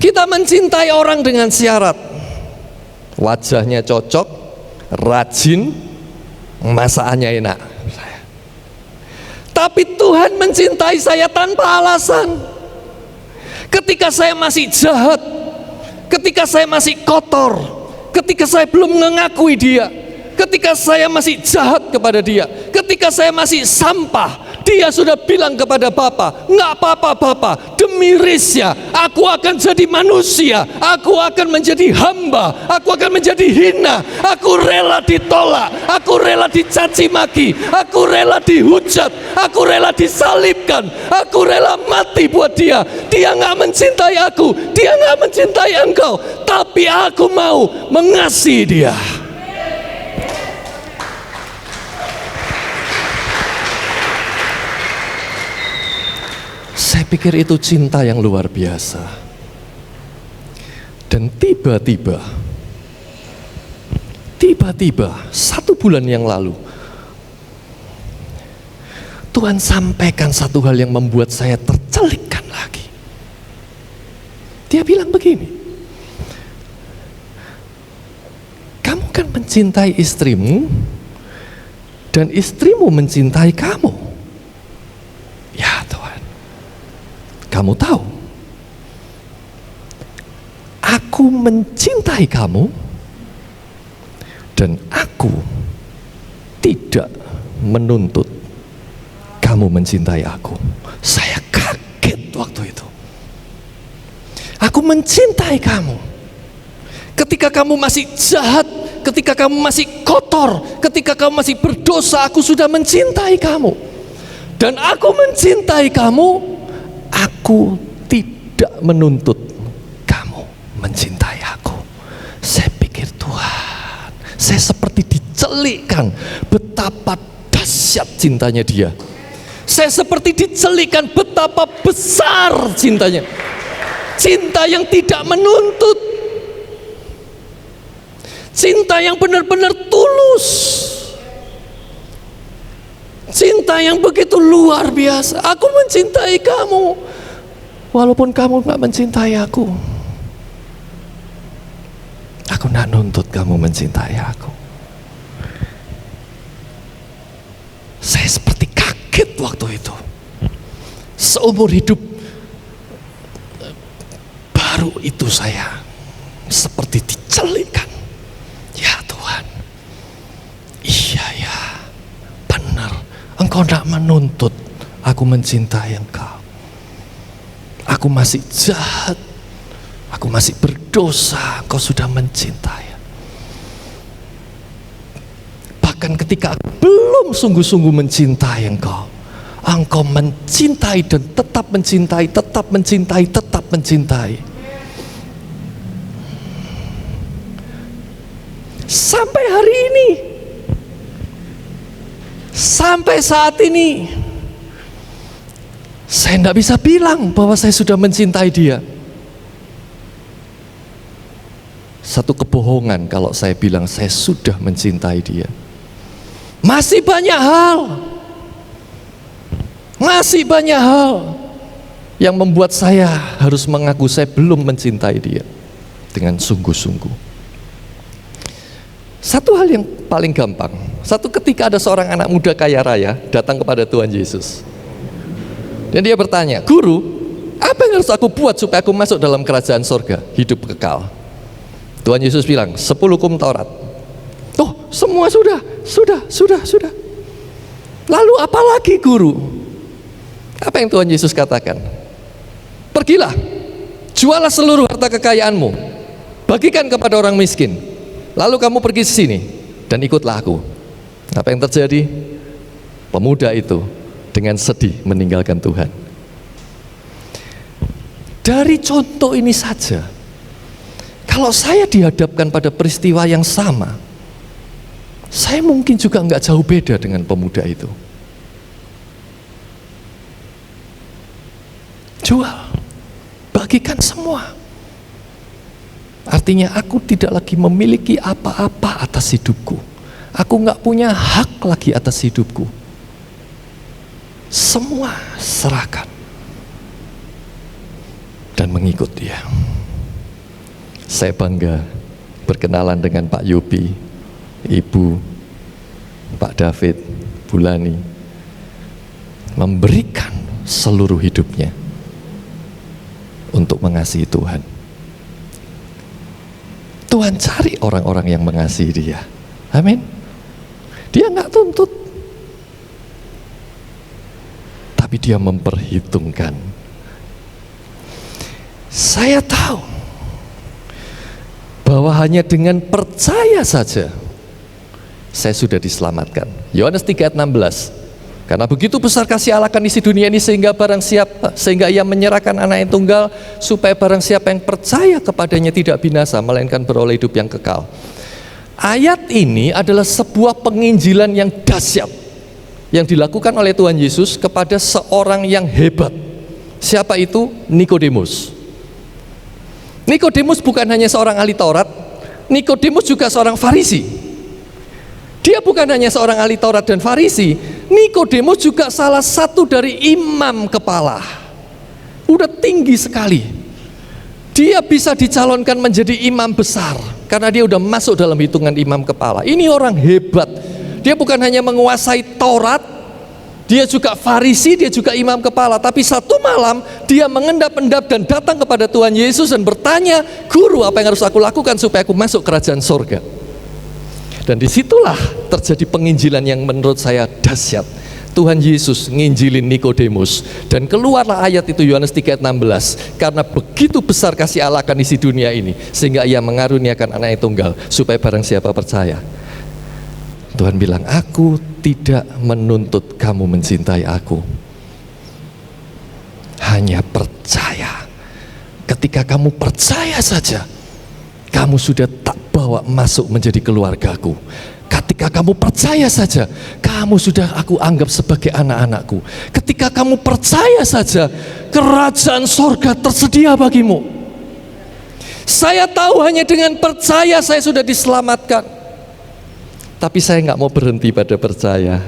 Kita mencintai orang dengan syarat wajahnya cocok, rajin, masakannya enak. Tapi Tuhan mencintai saya tanpa alasan. Ketika saya masih jahat, ketika saya masih kotor, ketika saya belum mengakui dia, ketika saya masih jahat kepada dia, ketika saya masih sampah, dia sudah bilang kepada Bapa, nggak apa-apa Bapa, demi Risya, aku akan jadi manusia, aku akan menjadi hamba, aku akan menjadi hina, aku rela ditolak, aku rela dicaci maki, aku rela dihujat, aku rela disalibkan, aku rela mati buat dia. Dia nggak mencintai aku, dia nggak mencintai engkau, tapi aku mau mengasihi dia. Saya pikir itu cinta yang luar biasa. Dan tiba-tiba 1 bulan yang lalu Tuhan sampaikan satu hal yang membuat saya tercelikkan lagi. Dia bilang begini, kamu kan mencintai istrimu, dan istrimu mencintai kamu. Ya Tuhan, kamu tahu, aku mencintai kamu dan aku tidak menuntut kamu mencintai aku. Saya kaget waktu itu. Aku mencintai kamu ketika kamu masih jahat, ketika kamu masih kotor, ketika kamu masih berdosa. Aku sudah mencintai kamu. Dan aku mencintai kamu, aku tidak menuntut kamu mencintai aku. Saya pikir, Tuhan, saya seperti dicelikkan betapa dahsyat cintanya Dia. Saya seperti dicelikkan betapa besar cintanya. Cinta yang tidak menuntut, cinta yang benar-benar tulus, cinta yang begitu luar biasa. Aku mencintai kamu walaupun kamu gak mencintai aku. Aku gak nuntut kamu mencintai aku. Saya seperti kaget waktu itu. Seumur hidup baru itu saya seperti dicelikkan. Ya Tuhan, iya ya, benar, Engkau tidak menuntut aku mencintai Engkau. Aku masih jahat, aku masih berdosa, Engkau sudah mencintai. Bahkan ketika aku belum sungguh-sungguh mencintai Engkau, Engkau mencintai dan tetap mencintai, tetap mencintai, tetap mencintai. Sampai hari ini, sampai saat ini, saya tidak bisa bilang bahwa saya sudah mencintai Dia. Satu kebohongan kalau saya bilang saya sudah mencintai Dia. Masih banyak hal yang membuat saya harus mengaku saya belum mencintai Dia dengan sungguh-sungguh. Satu hal yang paling gampang, satu ketika ada seorang anak muda kaya raya datang kepada Tuhan Yesus. Dan dia bertanya, "Guru, apa yang harus aku buat supaya aku masuk dalam kerajaan sorga, hidup kekal?" Tuhan Yesus bilang, 10 hukum Taurat. "Oh, semua sudah. Lalu apa lagi, Guru?" Apa yang Tuhan Yesus katakan? "Pergilah, jualah seluruh harta kekayaanmu, bagikan kepada orang miskin. Lalu kamu pergi ke sini dan ikutlah aku." Apa yang terjadi? Pemuda itu dengan sedih meninggalkan Tuhan. Dari contoh ini saja, kalau saya dihadapkan pada peristiwa yang sama, saya mungkin juga nggak jauh beda dengan pemuda itu. Jual, bagikan semua. Artinya aku tidak lagi memiliki apa-apa atas hidupku. Aku nggak punya hak lagi atas hidupku. Semua serahkan dan mengikut Dia. Saya bangga berkenalan dengan Pak Yopi, Ibu, Pak David, Bulani, memberikan seluruh hidupnya untuk mengasihi Tuhan. Tuhan cari orang-orang yang mengasihi Dia. Amin. Dia nggak tuntut, tapi Dia memperhitungkan. Saya tahu bahwa hanya dengan percaya saja saya sudah diselamatkan. Yohanes 3 ayat 16. Karena begitu besar kasih Allah akan isi dunia ini sehingga Ia menyerahkan anak yang tunggal supaya barang siapa yang percaya kepadanya tidak binasa melainkan beroleh hidup yang kekal. Ayat ini adalah sebuah penginjilan yang dahsyat yang dilakukan oleh Tuhan Yesus kepada seorang yang hebat. Siapa itu? Nikodemus. Nikodemus bukan hanya seorang ahli Taurat, Nikodemus juga seorang Farisi. Dia bukan hanya seorang ahli Taurat dan Farisi, Nikodemus juga salah satu dari imam kepala. Udah tinggi sekali. Dia bisa dicalonkan menjadi imam besar karena dia udah masuk dalam hitungan imam kepala. Ini orang hebat Dia bukan hanya menguasai Taurat, dia juga Farisi, dia juga imam kepala. Tapi satu malam dia mengendap-endap dan datang kepada Tuhan Yesus dan bertanya, "Guru, apa yang harus aku lakukan supaya aku masuk kerajaan sorga?" Dan disitulah terjadi penginjilan yang menurut saya dahsyat. Tuhan Yesus nginjilin Nikodemus, dan keluarlah ayat itu, Yohanes 3:16. Karena begitu besar kasih Allah akan isi dunia ini, sehingga ia mengaruniakan anaknya tunggal, supaya barang siapa percaya. Tuhan bilang, aku tidak menuntut kamu mencintai aku, hanya percaya. Ketika kamu percaya saja, kamu sudah tak bawa masuk menjadi keluargaku. Ketika kamu percaya saja, kamu sudah aku anggap sebagai anak-anakku. Ketika kamu percaya saja, kerajaan sorga tersedia bagimu. Saya tahu hanya dengan percaya saya sudah diselamatkan. Tapi saya nggak mau berhenti pada percaya.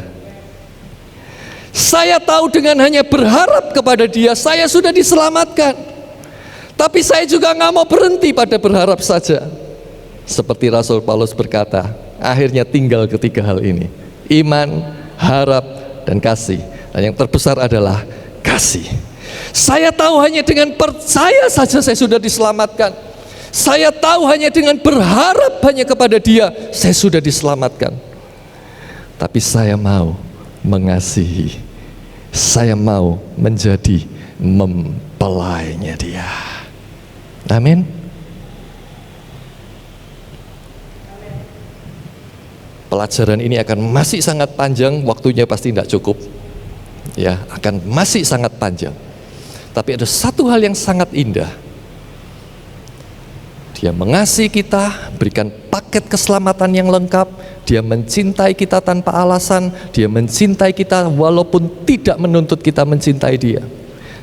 Saya tahu dengan hanya berharap kepada Dia, saya sudah diselamatkan. Tapi saya juga nggak mau berhenti pada berharap saja. Seperti Rasul Paulus berkata, akhirnya tinggal ketiga hal ini: iman, harap, dan kasih. Dan yang terbesar adalah kasih. Saya tahu hanya dengan percaya saja saya sudah diselamatkan. Saya tahu hanya dengan berharap hanya kepada Dia, saya sudah diselamatkan. Tapi saya mau mengasihi, saya mau menjadi mempelainya Dia. Amin. Pelajaran ini akan masih sangat panjang, waktunya pasti tidak cukup. Ya, akan masih sangat panjang. Tapi ada satu hal yang sangat indah. Dia mengasihi kita, berikan paket keselamatan yang lengkap. Dia mencintai kita tanpa alasan. Dia mencintai kita walaupun tidak menuntut kita mencintai Dia.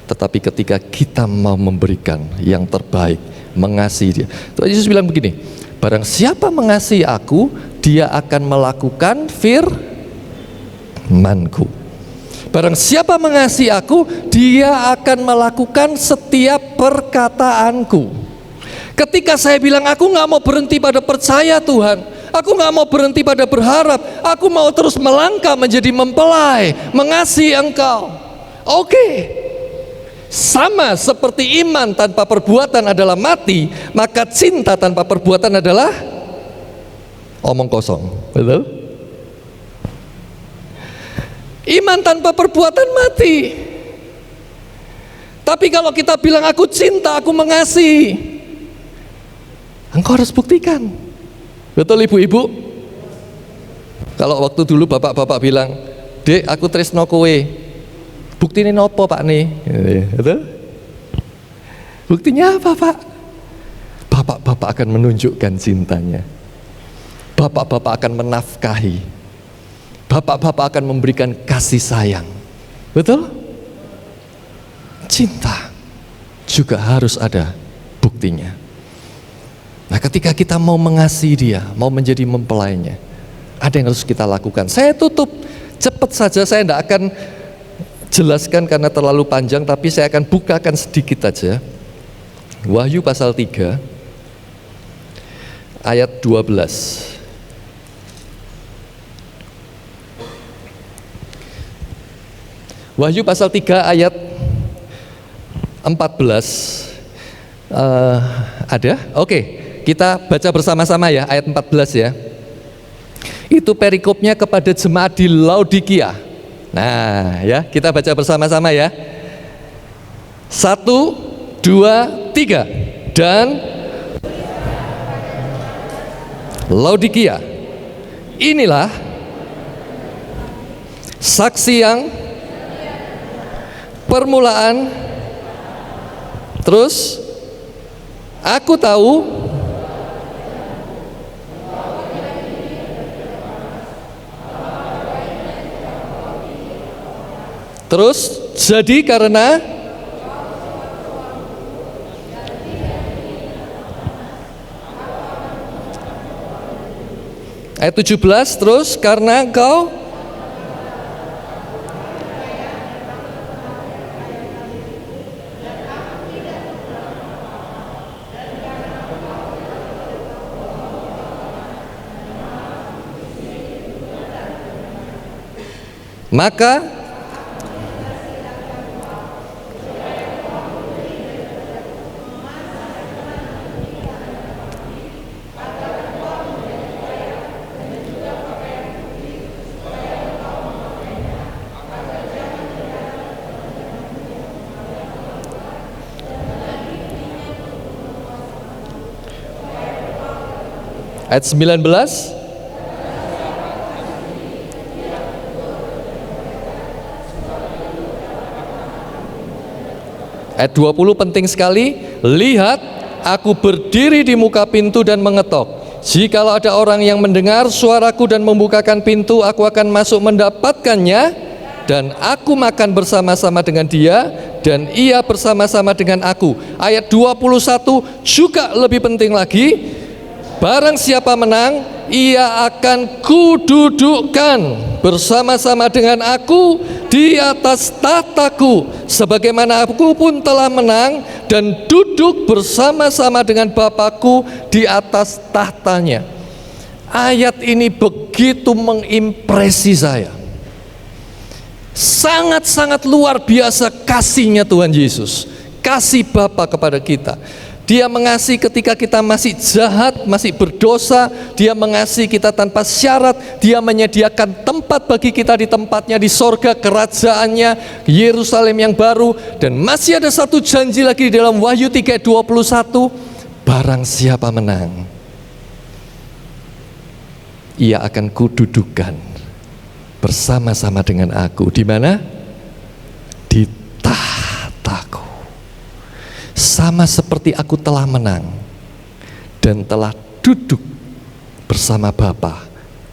Tetapi ketika kita mau memberikan yang terbaik, mengasihi Dia. Tuhan Yesus bilang begini, barang siapa mengasihi aku, dia akan melakukan firman-Ku. Barang siapa mengasihi aku, dia akan melakukan setiap perkataanku. Ketika saya bilang aku gak mau berhenti pada percaya Tuhan, aku gak mau berhenti pada berharap, aku mau terus melangkah menjadi mempelai, mengasihi Engkau. Oke. Sama seperti iman tanpa perbuatan adalah mati, maka cinta tanpa perbuatan adalah omong kosong. Betul? Iman tanpa perbuatan mati. Tapi kalau kita bilang aku cinta, aku mengasihi, engkau harus buktikan. Betul ibu-ibu? Kalau waktu dulu bapak-bapak bilang, "Dek, aku tresno kowe." Buktinya nopo Pak nih? Betul? Buktinya apa Pak? Bapak-bapak akan menunjukkan cintanya. Bapak-bapak akan menafkahi. Bapak-bapak akan memberikan kasih sayang. Betul? Cinta juga harus ada buktinya. Nah, ketika kita mau mengasihi Dia, mau menjadi mempelainya, ada yang harus kita lakukan. Saya tutup cepat saja, saya tidak akan jelaskan karena terlalu panjang, tapi saya akan bukakan sedikit saja. Wahyu pasal 3 ayat 12. Wahyu pasal 3 ayat 14. Ada? Oke. Kita baca bersama-sama ya, ayat 14 ya. Itu perikopnya kepada jemaat di Laodikia. Nah ya, kita baca bersama-sama ya. 1, 2, 3. Dan Laodikia, inilah saksi yang permulaan. Terus, aku tahu terus jadi karena ayat 17, terus karena engkau Maka ayat 19. Ayat 20 penting sekali. Lihat, aku berdiri di muka pintu dan mengetok. Jikalau ada orang yang mendengar suaraku dan membukakan pintu, aku akan masuk mendapatkannya, dan aku makan bersama-sama dengan dia, dan ia bersama-sama dengan aku. Ayat 21 juga lebih penting lagi. Barang siapa menang, ia akan kududukkan bersama-sama dengan aku di atas tahtaku, sebagaimana aku pun telah menang dan duduk bersama-sama dengan Bapakku di atas tahtanya. Ayat ini begitu mengimpresi saya. Sangat-sangat luar biasa kasihnya Tuhan Yesus, kasih Bapa kepada kita. Dia mengasihi ketika kita masih jahat, masih berdosa. Dia mengasihi kita tanpa syarat. Dia menyediakan tempat bagi kita di tempatnya di sorga, kerajaannya, Yerusalem yang baru. Dan masih ada satu janji lagi di dalam Wahyu 3:21. Barang siapa menang, ia akan kududukan bersama-sama dengan aku. Di mana? Di tahtaku. Sama seperti aku telah menang dan telah duduk bersama Bapa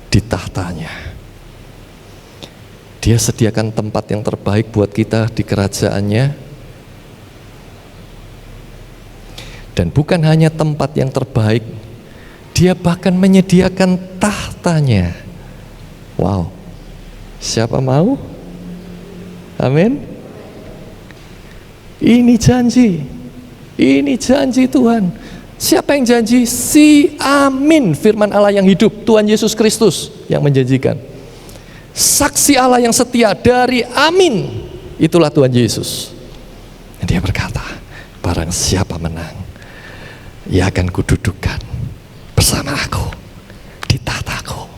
di tahtanya. Dia sediakan tempat yang terbaik buat kita di kerajaannya. Dan bukan hanya tempat yang terbaik, dia bahkan menyediakan tahtanya. Wow, siapa mau? Amin. Ini janji. Ini janji Tuhan. Siapa yang janji? Si Amin, firman Allah yang hidup, Tuhan Yesus Kristus yang menjanjikan. Saksi Allah yang setia dari Amin, itulah Tuhan Yesus. Dan dia berkata, barang siapa menang, ia akan kududukan bersama aku di tahtaku.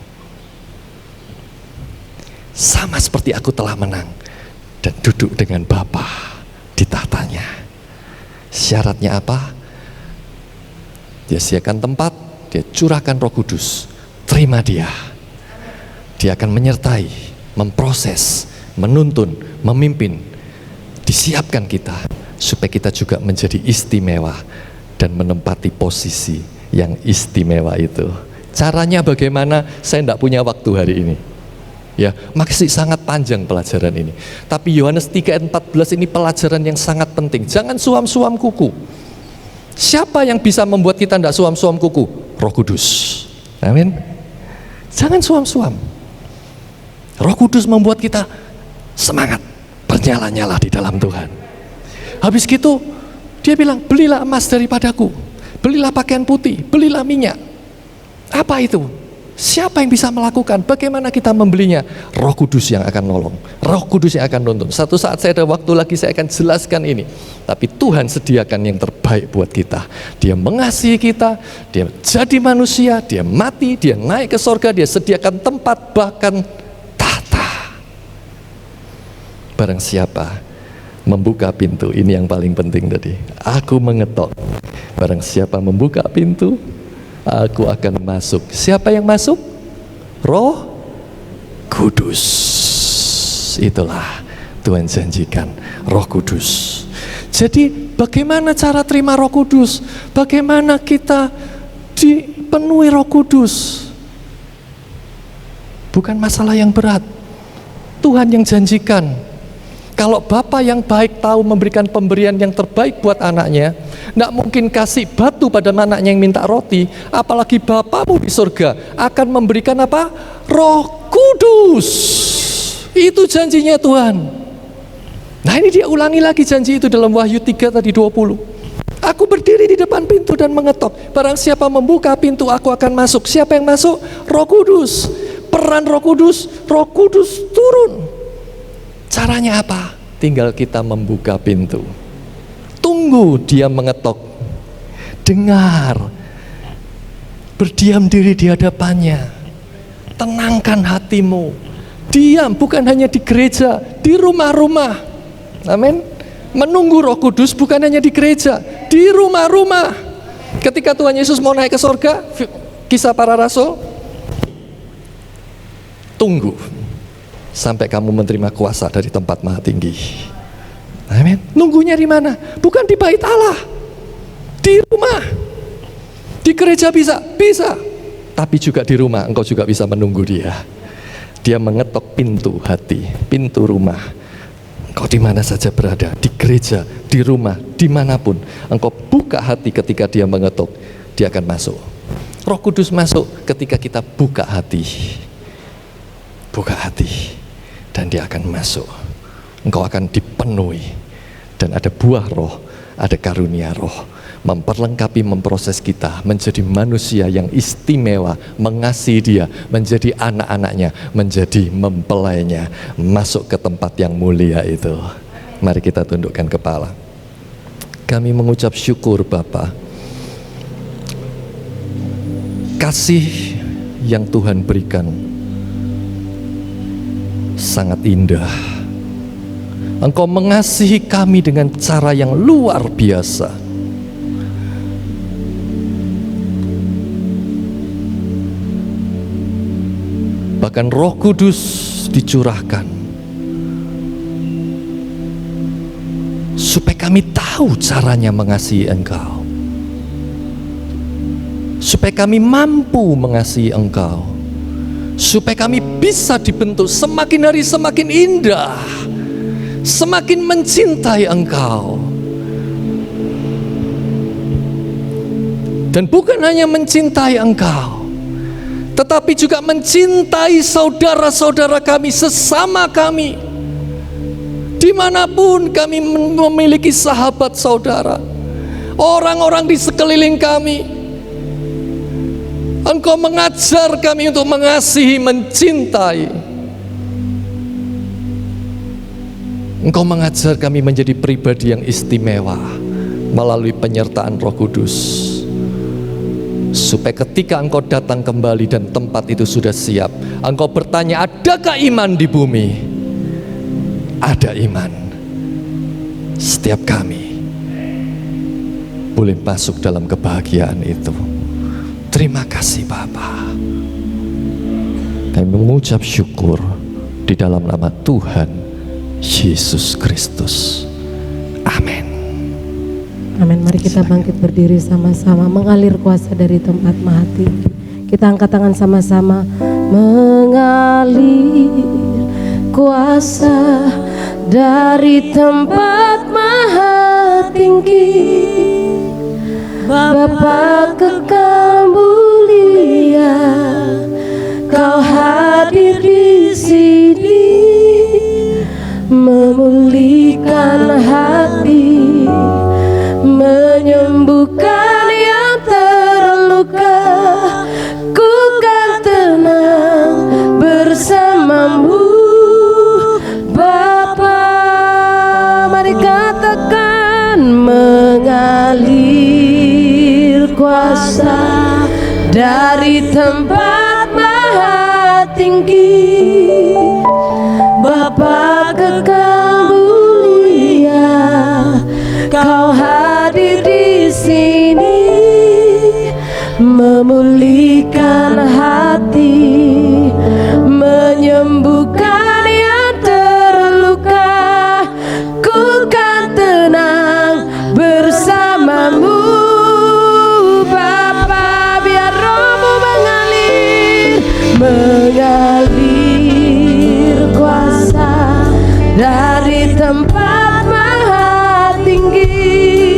Sama seperti aku telah menang dan duduk dengan Bapa di tahtanya. Syaratnya apa? Dia sediakan tempat, dia curahkan Roh Kudus. Terima dia. Dia akan menyertai, memproses, menuntun, memimpin. Disiapkan kita supaya kita juga menjadi istimewa dan menempati posisi yang istimewa itu. Caranya bagaimana? Saya tidak punya waktu hari ini. Ya, masih sangat panjang pelajaran ini. Tapi Yohanes 3:14 ini pelajaran yang sangat penting. Jangan suam-suam kuku. Siapa yang bisa membuat kita tidak suam-suam kuku? Roh Kudus. Amin. Jangan suam-suam. Roh Kudus membuat kita semangat, bernyala-nyala di dalam Tuhan. Habis gitu, dia bilang, belilah emas daripadaku, belilah pakaian putih, belilah minyak. Apa itu? Siapa yang bisa melakukan? Bagaimana kita membelinya? Roh Kudus yang akan nolong, Roh Kudus yang akan nuntun. Satu saat saya ada waktu lagi, saya akan jelaskan ini. Tapi Tuhan sediakan yang terbaik buat kita. Dia mengasihi kita, dia jadi manusia, dia mati, dia naik ke sorga, dia sediakan tempat, bahkan tahta. Barang siapa membuka pintu, ini yang paling penting tadi. Aku mengetok. Barang siapa membuka pintu, aku akan masuk. Siapa yang masuk? Roh Kudus. Itulah Tuhan janjikan, Roh Kudus. Jadi bagaimana cara terima Roh Kudus? Bagaimana kita dipenuhi Roh Kudus? Bukan masalah yang berat. Tuhan yang janjikan. Kalau Bapa yang baik tahu memberikan pemberian yang terbaik buat anaknya, tidak mungkin kasih batu pada anaknya yang minta roti. Apalagi Bapamu di surga akan memberikan apa? Roh Kudus. Itu janjinya Tuhan. Nah ini dia ulangi lagi janji itu dalam Wahyu 3 tadi 20. Aku berdiri di depan pintu dan mengetok. Barang siapa membuka pintu, aku akan masuk. Siapa yang masuk? Roh Kudus. Peran Roh Kudus turun Caranya apa? Tinggal kita membuka pintu. Tunggu dia mengetok. Dengar. Berdiam diri di hadapannya. Tenangkan hatimu. Diam, bukan hanya di gereja, di rumah-rumah. Amin. Menunggu Roh Kudus bukan hanya di gereja, di rumah-rumah. Ketika Tuhan Yesus mau naik ke surga, Kisah Para Rasul, tunggu sampai kamu menerima kuasa dari tempat Maha Tinggi. Amin. Nunggunya di mana? Bukan di bait Allah, di rumah. Di gereja bisa, tapi juga di rumah engkau juga bisa menunggu dia. Dia mengetok pintu hati, pintu rumah. Engkau di mana saja berada, di gereja, di rumah, dimanapun, engkau buka hati ketika dia mengetok, dia akan masuk. Roh Kudus masuk ketika kita buka hati, dan dia akan masuk. Engkau akan dipenuhi, dan ada buah roh, ada karunia roh, memperlengkapi, memproses kita menjadi manusia yang istimewa, mengasihi dia, menjadi anak-anaknya, menjadi mempelainya, masuk ke tempat yang mulia itu. Mari kita tundukkan kepala. Kami mengucap syukur Bapa, kasih yang Tuhan berikan sangat indah. Engkau mengasihi kami dengan cara yang luar biasa. Bahkan Roh Kudus dicurahkan supaya kami tahu caranya mengasihi Engkau, supaya kami mampu mengasihi Engkau, supaya kami bisa dibentuk semakin hari semakin indah, semakin mencintai Engkau. Dan bukan hanya mencintai Engkau, tetapi juga mencintai saudara-saudara kami, sesama kami. Dimanapun kami memiliki sahabat saudara, orang-orang di sekeliling kami, Engkau mengajar kami untuk mengasihi, mencintai. Engkau mengajar kami menjadi pribadi yang istimewa melalui penyertaan Roh Kudus, supaya ketika Engkau datang kembali dan tempat itu sudah siap, Engkau bertanya, adakah iman di bumi? Ada iman. Setiap kami boleh masuk dalam kebahagiaan itu. Terima kasih Bapa. Kami mengucap syukur di dalam nama Tuhan Yesus Kristus. Amin. Amin. Mari kita bangkit berdiri sama-sama, mengalir kuasa dari tempat Maha Tinggi. Kita angkat tangan sama-sama. Mengalir kuasa dari tempat Maha Tinggi, Bapa kekal mulia, Kau hadir di sini, memulihkan hati, menyembuhkan yang terluka. Ku kan tenang bersamamu Bapa. Mari katakan, mengalir kuasa dari tempat Maha Tinggi, Bapa kekal mulia, Kau hadir di sini, memulihkan hati, menyembuhkan yang terluka. Ku kan tenang bersamamu Bapa. Biar Roh-Mu mengalir kuasa dari tempat Maha Tinggi,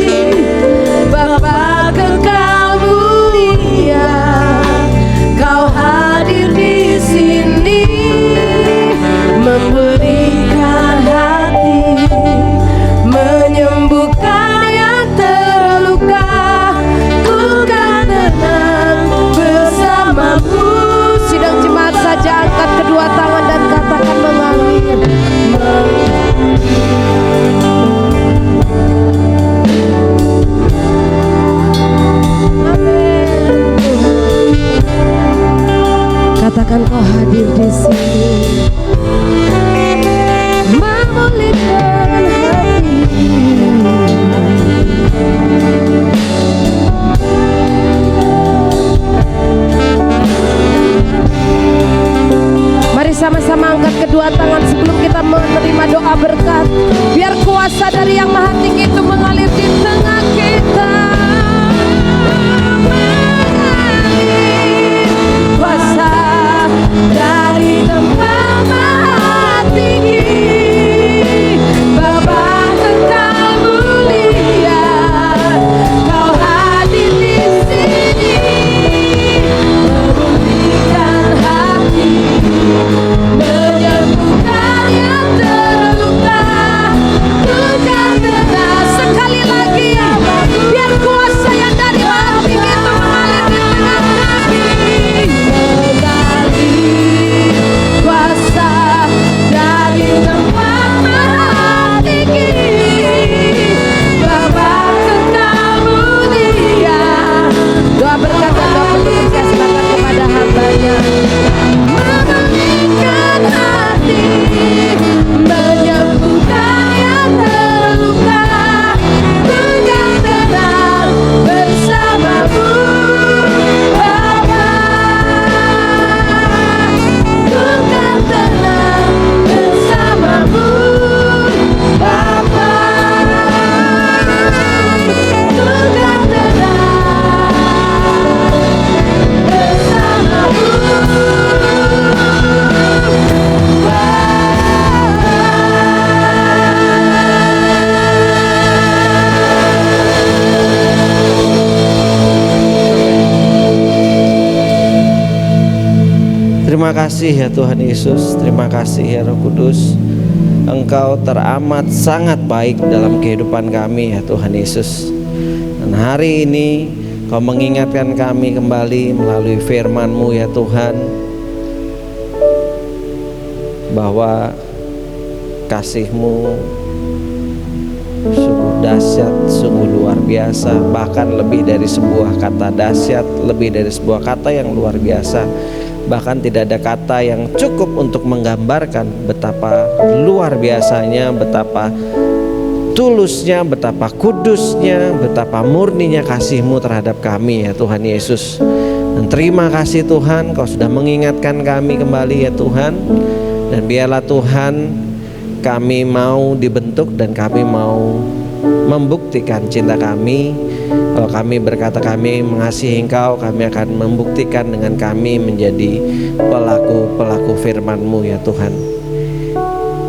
kasih ya Tuhan Yesus, terima kasih ya Roh Kudus. Engkau teramat sangat baik dalam kehidupan kami ya Tuhan Yesus. Dan hari ini Kau mengingatkan kami kembali melalui firman-Mu ya Tuhan, bahwa kasih-Mu sungguh dahsyat, sungguh luar biasa. Bahkan lebih dari sebuah kata dahsyat, lebih dari sebuah kata yang luar biasa. Bahkan tidak ada kata yang cukup untuk menggambarkan betapa luar biasanya, betapa tulusnya, betapa kudusnya, betapa murninya kasih-Mu terhadap kami ya Tuhan Yesus. Dan terima kasih Tuhan, Kau sudah mengingatkan kami kembali ya Tuhan. Dan biarlah Tuhan, kami mau dibentuk dan kami mau membuktikan cinta kami. Kalau kami berkata kami mengasihi Engkau, kami akan membuktikan dengan kami menjadi pelaku-pelaku firman-Mu ya Tuhan,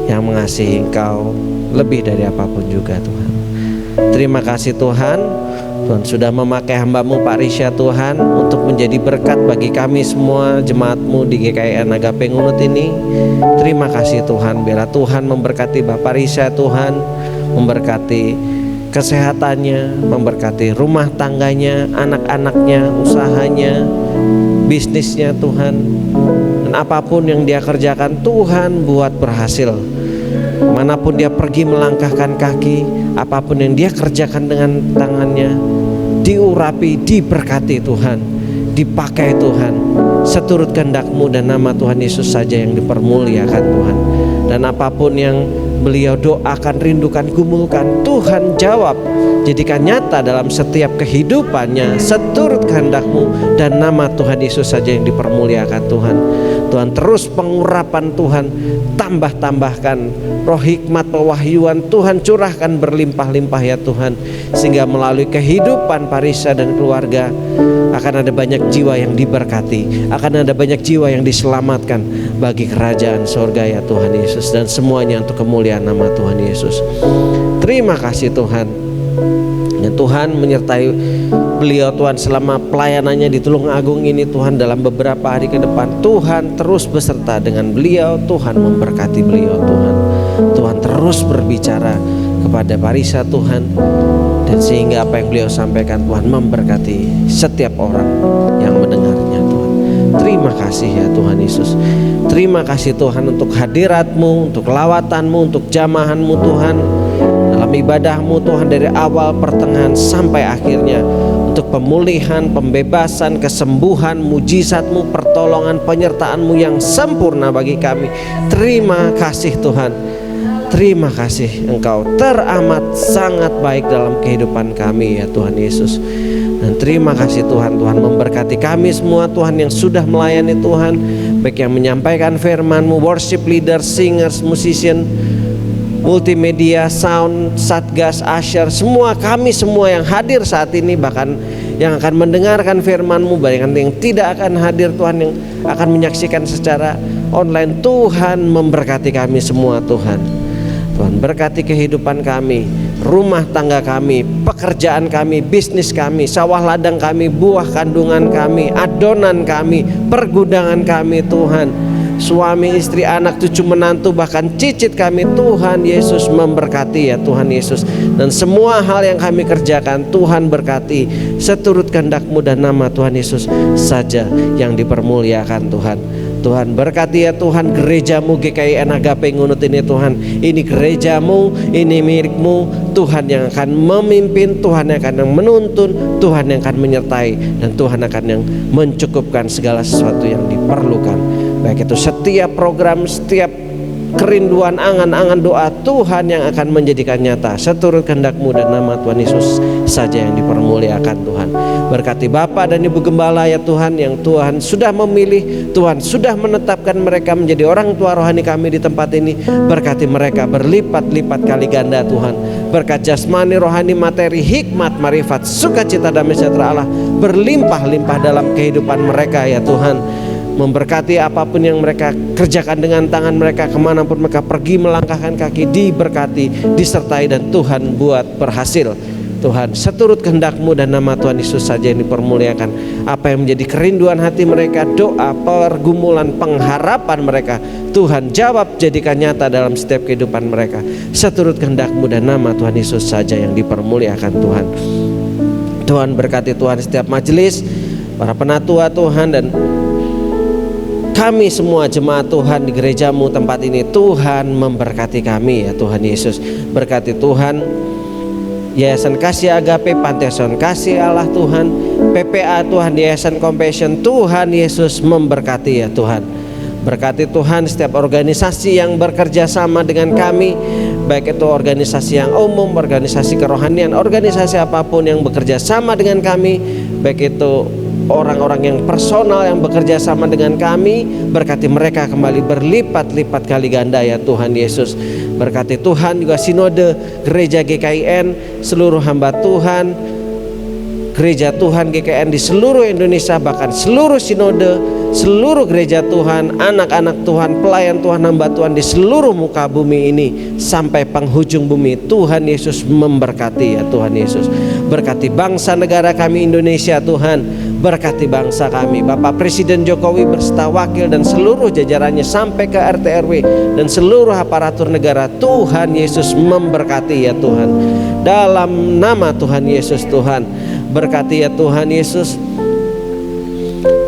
yang mengasihi Engkau lebih dari apapun juga Tuhan. Terima kasih Tuhan, Tuhan sudah memakai hamba-Mu Pak Risha Tuhan untuk menjadi berkat bagi kami semua jemaat-Mu di GKIN Agape Ngunut ini. Terima kasih Tuhan, biarlah Tuhan memberkati Bapak Risha Tuhan, memberkati kesehatannya, memberkati rumah tangganya, anak-anaknya, usahanya, bisnisnya Tuhan. Dan apapun yang dia kerjakan Tuhan buat berhasil. Manapun dia pergi melangkahkan kaki, apapun yang dia kerjakan dengan tangannya diurapi, diberkati Tuhan, dipakai Tuhan seturut kehendak-Mu, dan nama Tuhan Yesus saja yang dipermuliakan Tuhan. Dan apapun yang beliau doakan, rindukan, gumulkan, Tuhan jawab, jadikan nyata dalam setiap kehidupannya seturut kehendak-Mu, dan nama Tuhan Yesus saja yang dipermuliakan Tuhan. Tuhan terus pengurapan Tuhan, tambah-tambahkan roh hikmat pewahyuan Tuhan, curahkan berlimpah-limpah ya Tuhan, sehingga melalui kehidupan Pak Risha dan keluarga akan ada banyak jiwa yang diberkati, akan ada banyak jiwa yang diselamatkan bagi kerajaan sorga ya Tuhan Yesus, dan semuanya untuk kemuliaan nama Tuhan Yesus. Terima kasih Tuhan. Dan Tuhan menyertai beliau Tuhan selama pelayanannya di Tulungagung ini Tuhan, dalam beberapa hari ke depan. Tuhan terus beserta dengan beliau, Tuhan memberkati beliau Tuhan. Tuhan terus berbicara kepada Pak Risha Tuhan, dan sehingga apa yang beliau sampaikan Tuhan memberkati setiap orang yang mendengarnya Tuhan. Terima kasih ya Tuhan Yesus. Terima kasih Tuhan untuk hadirat-Mu, untuk lawatan-Mu, untuk jamahan-Mu Tuhan, dalam ibadah-Mu Tuhan, dari awal, pertengahan, sampai akhirnya, untuk pemulihan, pembebasan, kesembuhan, mujizat-Mu, pertolongan, penyertaan-Mu yang sempurna bagi kami. Terima kasih Tuhan. Terima kasih, Engkau teramat sangat baik dalam kehidupan kami ya Tuhan Yesus. Dan terima kasih Tuhan, Tuhan memberkati kami semua Tuhan yang sudah melayani Tuhan, baik yang menyampaikan firman-Mu, worship leader, singers, musician, multimedia, sound, satgas, usher, semua kami semua yang hadir saat ini, bahkan yang akan mendengarkan firman-Mu, bahkan yang tidak akan hadir Tuhan, yang akan menyaksikan secara online. Tuhan memberkati kami semua Tuhan. Tuhan berkati kehidupan kami, rumah tangga kami, pekerjaan kami, bisnis kami, sawah ladang kami, buah kandungan kami, adonan kami, pergudangan kami Tuhan, suami, istri, anak, cucu, menantu, bahkan cicit kami. Tuhan Yesus memberkati ya Tuhan Yesus. Dan semua hal yang kami kerjakan Tuhan berkati seturut kehendak-Mu, dan nama Tuhan Yesus saja yang dipermuliakan Tuhan. Tuhan berkati ya Tuhan gereja-Mu GKIN Agape Ngunut ini Tuhan. Ini gereja-Mu, ini milik-Mu Tuhan, yang akan memimpin, Tuhan yang akan menuntun, Tuhan yang akan menyertai, dan Tuhan akan yang mencukupkan segala sesuatu yang diperlukan. Baik itu setiap program, setiap kerinduan, angan-angan doa, Tuhan yang akan menjadikan nyata seturut kehendak-Mu, dan nama Tuhan Yesus saja yang dipermuliakan Tuhan. Berkati Bapak dan Ibu Gembala ya Tuhan, yang Tuhan sudah memilih, Tuhan sudah menetapkan mereka menjadi orang tua rohani kami di tempat ini. Berkati mereka berlipat-lipat kali ganda Tuhan. Berkat jasmani, rohani, materi, hikmat, marifat, sukacita, damai sejahtera Allah berlimpah-limpah dalam kehidupan mereka ya Tuhan. Memberkati apapun yang mereka kerjakan dengan tangan mereka, kemanapun mereka pergi melangkahkan kaki, diberkati, disertai, dan Tuhan buat berhasil Tuhan, seturut kehendak-Mu dan nama Tuhan Yesus saja yang dipermuliakan. Apa yang menjadi kerinduan hati mereka, doa, pergumulan, pengharapan mereka, Tuhan jawab, jadikan nyata dalam setiap kehidupan mereka. Seturut kehendak-Mu dan nama Tuhan Yesus saja yang dipermuliakan Tuhan. Tuhan berkati Tuhan setiap majelis, para penatua Tuhan, dan kami semua jemaat Tuhan di gereja-Mu tempat ini. Tuhan memberkati kami ya Tuhan Yesus. Berkati Tuhan Yayasan Kasih Agape, Panti Asuhan Kasih Allah Tuhan, PPA Tuhan, Yayasan Compassion, Tuhan Yesus memberkati ya Tuhan. Berkati Tuhan setiap organisasi yang bekerja sama dengan kami, baik itu organisasi yang umum, organisasi kerohanian, organisasi apapun yang bekerja sama dengan kami, baik itu orang-orang yang personal yang bekerja sama dengan kami, berkati mereka kembali berlipat-lipat kali ganda ya Tuhan Yesus. Berkati Tuhan juga sinode gereja GKIN, seluruh hamba Tuhan, gereja Tuhan GKIN di seluruh Indonesia, bahkan seluruh sinode, seluruh gereja Tuhan, anak-anak Tuhan, pelayan Tuhan, hamba Tuhan di seluruh muka bumi ini sampai penghujung bumi. Tuhan Yesus memberkati ya Tuhan Yesus. Berkati bangsa negara kami Indonesia Tuhan. Berkati bangsa kami, Bapak Presiden Jokowi berserta wakil dan seluruh jajarannya sampai ke RT RW dan seluruh aparatur negara. Tuhan Yesus memberkati ya Tuhan. Dalam nama Tuhan Yesus Tuhan, berkati ya Tuhan Yesus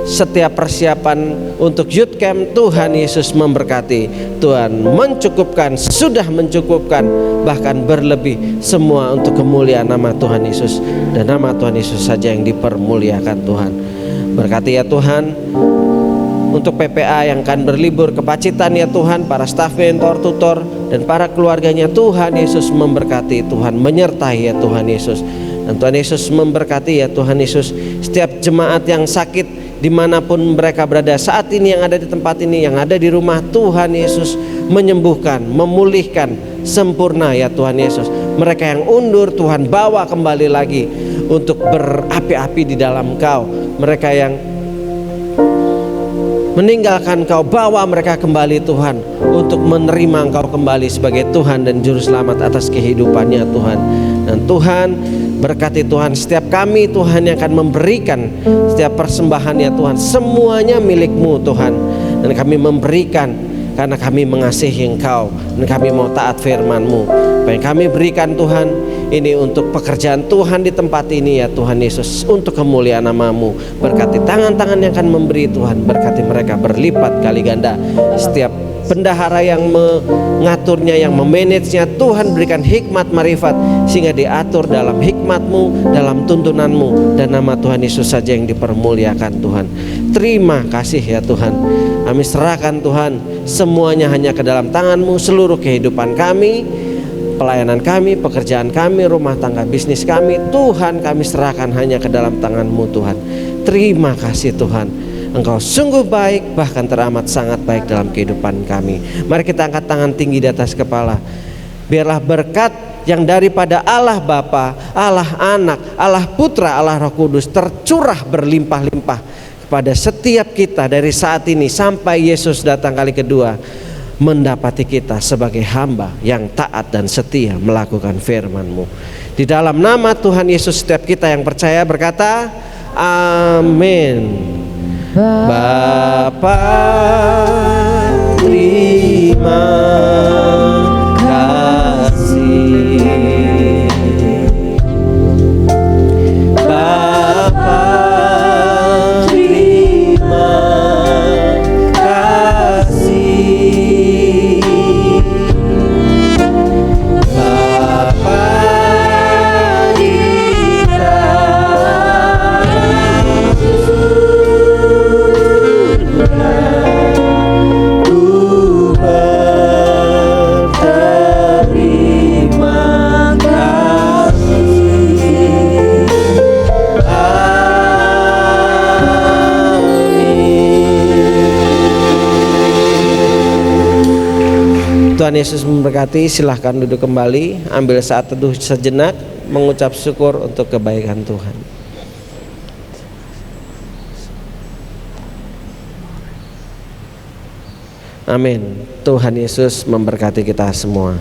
setiap persiapan untuk youth camp. Tuhan Yesus memberkati. Tuhan mencukupkan, sudah mencukupkan, bahkan berlebih semua untuk kemuliaan nama Tuhan Yesus, dan nama Tuhan Yesus saja yang dipermuliakan Tuhan. Berkati ya Tuhan untuk PPA yang akan berlibur ke Pacitan ya Tuhan, para staf mentor, tutor, dan para keluarganya. Tuhan Yesus memberkati, Tuhan menyertai ya Tuhan Yesus. Dan Tuhan Yesus memberkati ya Tuhan Yesus setiap jemaat yang sakit dimanapun mereka berada saat ini, yang ada di tempat ini, yang ada di rumah. Tuhan Yesus menyembuhkan, memulihkan sempurna ya Tuhan Yesus. Mereka yang undur Tuhan bawa kembali lagi untuk berapi-api di dalam Engkau. Mereka yang meninggalkan Engkau, bawa mereka kembali Tuhan untuk menerima Engkau kembali sebagai Tuhan dan Juru Selamat atas kehidupannya Tuhan. Dan Tuhan berkati Tuhan setiap kami Tuhan yang akan memberikan setiap persembahan ya Tuhan, semuanya milik-Mu Tuhan. Dan kami memberikan karena kami mengasihi Engkau dan kami mau taat firman-Mu. Apa yang kami berikan Tuhan ini untuk pekerjaan Tuhan di tempat ini ya Tuhan Yesus, untuk kemuliaan nama-Mu. Berkati tangan-tangan yang akan memberi Tuhan, berkati mereka berlipat kali ganda. Setiap bendahara yang mengaturnya, yang memanagenya, Tuhan berikan hikmat marifat sehingga diatur dalam hikmat-Mu, dalam tuntunan-Mu, dan nama Tuhan Yesus saja yang dipermuliakan Tuhan. Terima kasih ya Tuhan. Kami serahkan Tuhan semuanya hanya ke dalam tangan-Mu, seluruh kehidupan kami, pelayanan kami, pekerjaan kami, rumah tangga, bisnis kami, Tuhan kami serahkan hanya ke dalam tangan-Mu Tuhan. Terima kasih Tuhan. Engkau sungguh baik, bahkan teramat sangat baik dalam kehidupan kami. Mari kita angkat tangan tinggi di atas kepala. Biarlah berkat yang daripada Allah Bapa, Allah Anak, Allah Putra, Allah Roh Kudus tercurah berlimpah-limpah kepada setiap kita dari saat ini sampai Yesus datang kali kedua, mendapati kita sebagai hamba yang taat dan setia melakukan firman-Mu. Di dalam nama Tuhan Yesus setiap kita yang percaya berkata amin. Bapa, terima kasih. Bapa, terima kasih. Bapa, Tuhan Yesus memberkati. Silahkan duduk kembali, ambil saat teduh sejenak, mengucap syukur untuk kebaikan Tuhan. Amin. Tuhan Yesus memberkati kita semua.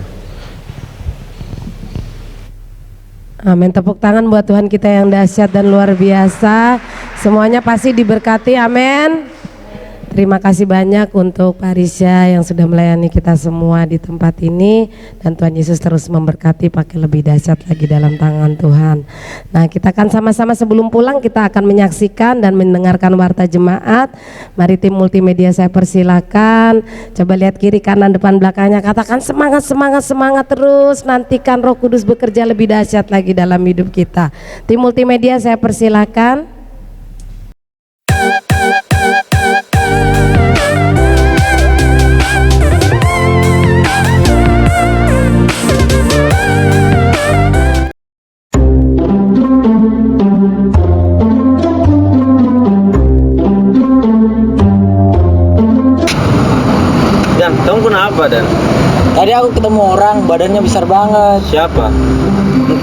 Amin. Tepuk tangan buat Tuhan kita yang dahsyat dan luar biasa. Semuanya pasti diberkati. Amin. Terima kasih banyak untuk Pak Risha yang sudah melayani kita semua di tempat ini, dan Tuhan Yesus terus memberkati pakai lebih dahsyat lagi dalam tangan Tuhan. Nah, kita akan sama-sama sebelum pulang kita akan menyaksikan dan mendengarkan warta jemaat. Mari tim multimedia saya persilakan. Coba lihat kiri kanan depan belakangnya, katakan semangat, semangat, semangat terus. Nantikan Roh Kudus bekerja lebih dahsyat lagi dalam hidup kita. Tim multimedia saya persilakan. Dan kamu kenapa Dan? Tadi aku ketemu orang, badannya besar banget. Siapa?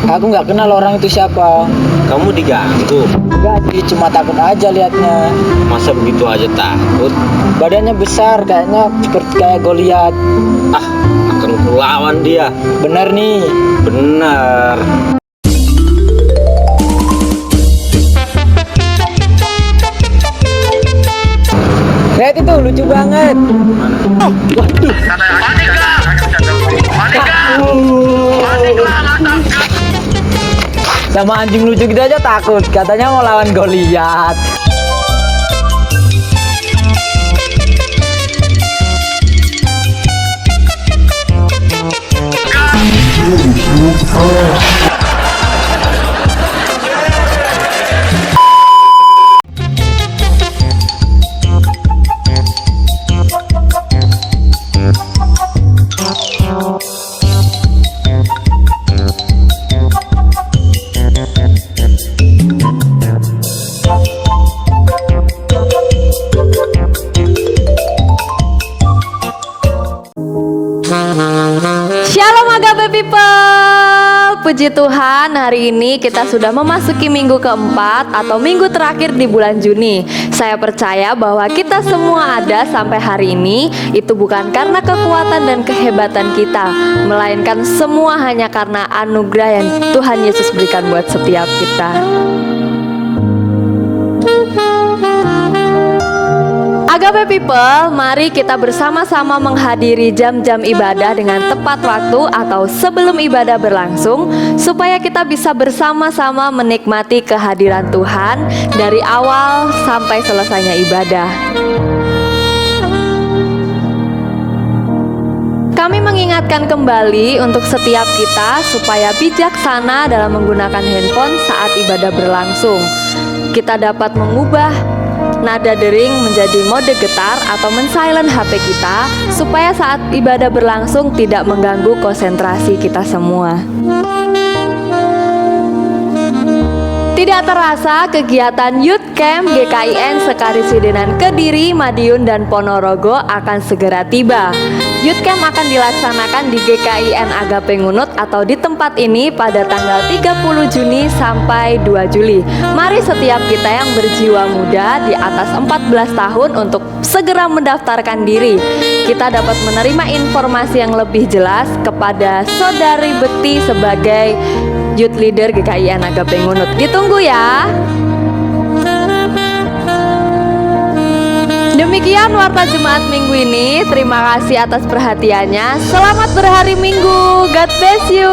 Aku nggak kenal orang itu siapa. Kamu diganggu? Enggak, sih, cuma takut aja liatnya. Masa begitu aja takut? Badannya besar, kayaknya seperti kayak Goliat. Ah, akan kulawan dia. Bener nih. Benar. Lihat itu, lucu banget. Waduh. Sama anjing lucu gitu aja takut. Katanya mau lawan Goliat. Shalom Agape People. Puji Tuhan, hari ini kita sudah memasuki minggu keempat atau minggu terakhir di bulan Juni. Saya percaya bahwa kita semua ada sampai hari ini itu bukan karena kekuatan dan kehebatan kita, melainkan semua hanya karena anugerah yang Tuhan Yesus berikan buat setiap kita. Agape People, mari kita bersama-sama menghadiri jam-jam ibadah dengan tepat waktu atau sebelum ibadah berlangsung, supaya kita bisa bersama-sama menikmati kehadiran Tuhan dari awal sampai selesainya ibadah. Kami mengingatkan kembali untuk setiap kita supaya bijaksana dalam menggunakan handphone saat ibadah berlangsung. Kita dapat mengubah nada dering menjadi mode getar atau men-silent HP kita supaya saat ibadah berlangsung tidak mengganggu konsentrasi kita semua. Tidak terasa kegiatan Youth Camp GKIN Sekarisidenan Kediri, Madiun, dan Ponorogo akan segera tiba. Youth Camp akan dilaksanakan di GKIN Agape Ngunut atau di tempat ini pada tanggal 30 Juni sampai 2 Juli. Mari setiap kita yang berjiwa muda di atas 14 tahun untuk segera mendaftarkan diri. Kita dapat menerima informasi yang lebih jelas kepada Saudari Bekti sebagai Youth Leader GKIN Agape Ngunut. Ditunggu ya. Demikian warta jemaat minggu ini. Terima kasih atas perhatiannya. Selamat berhari Minggu. God bless you.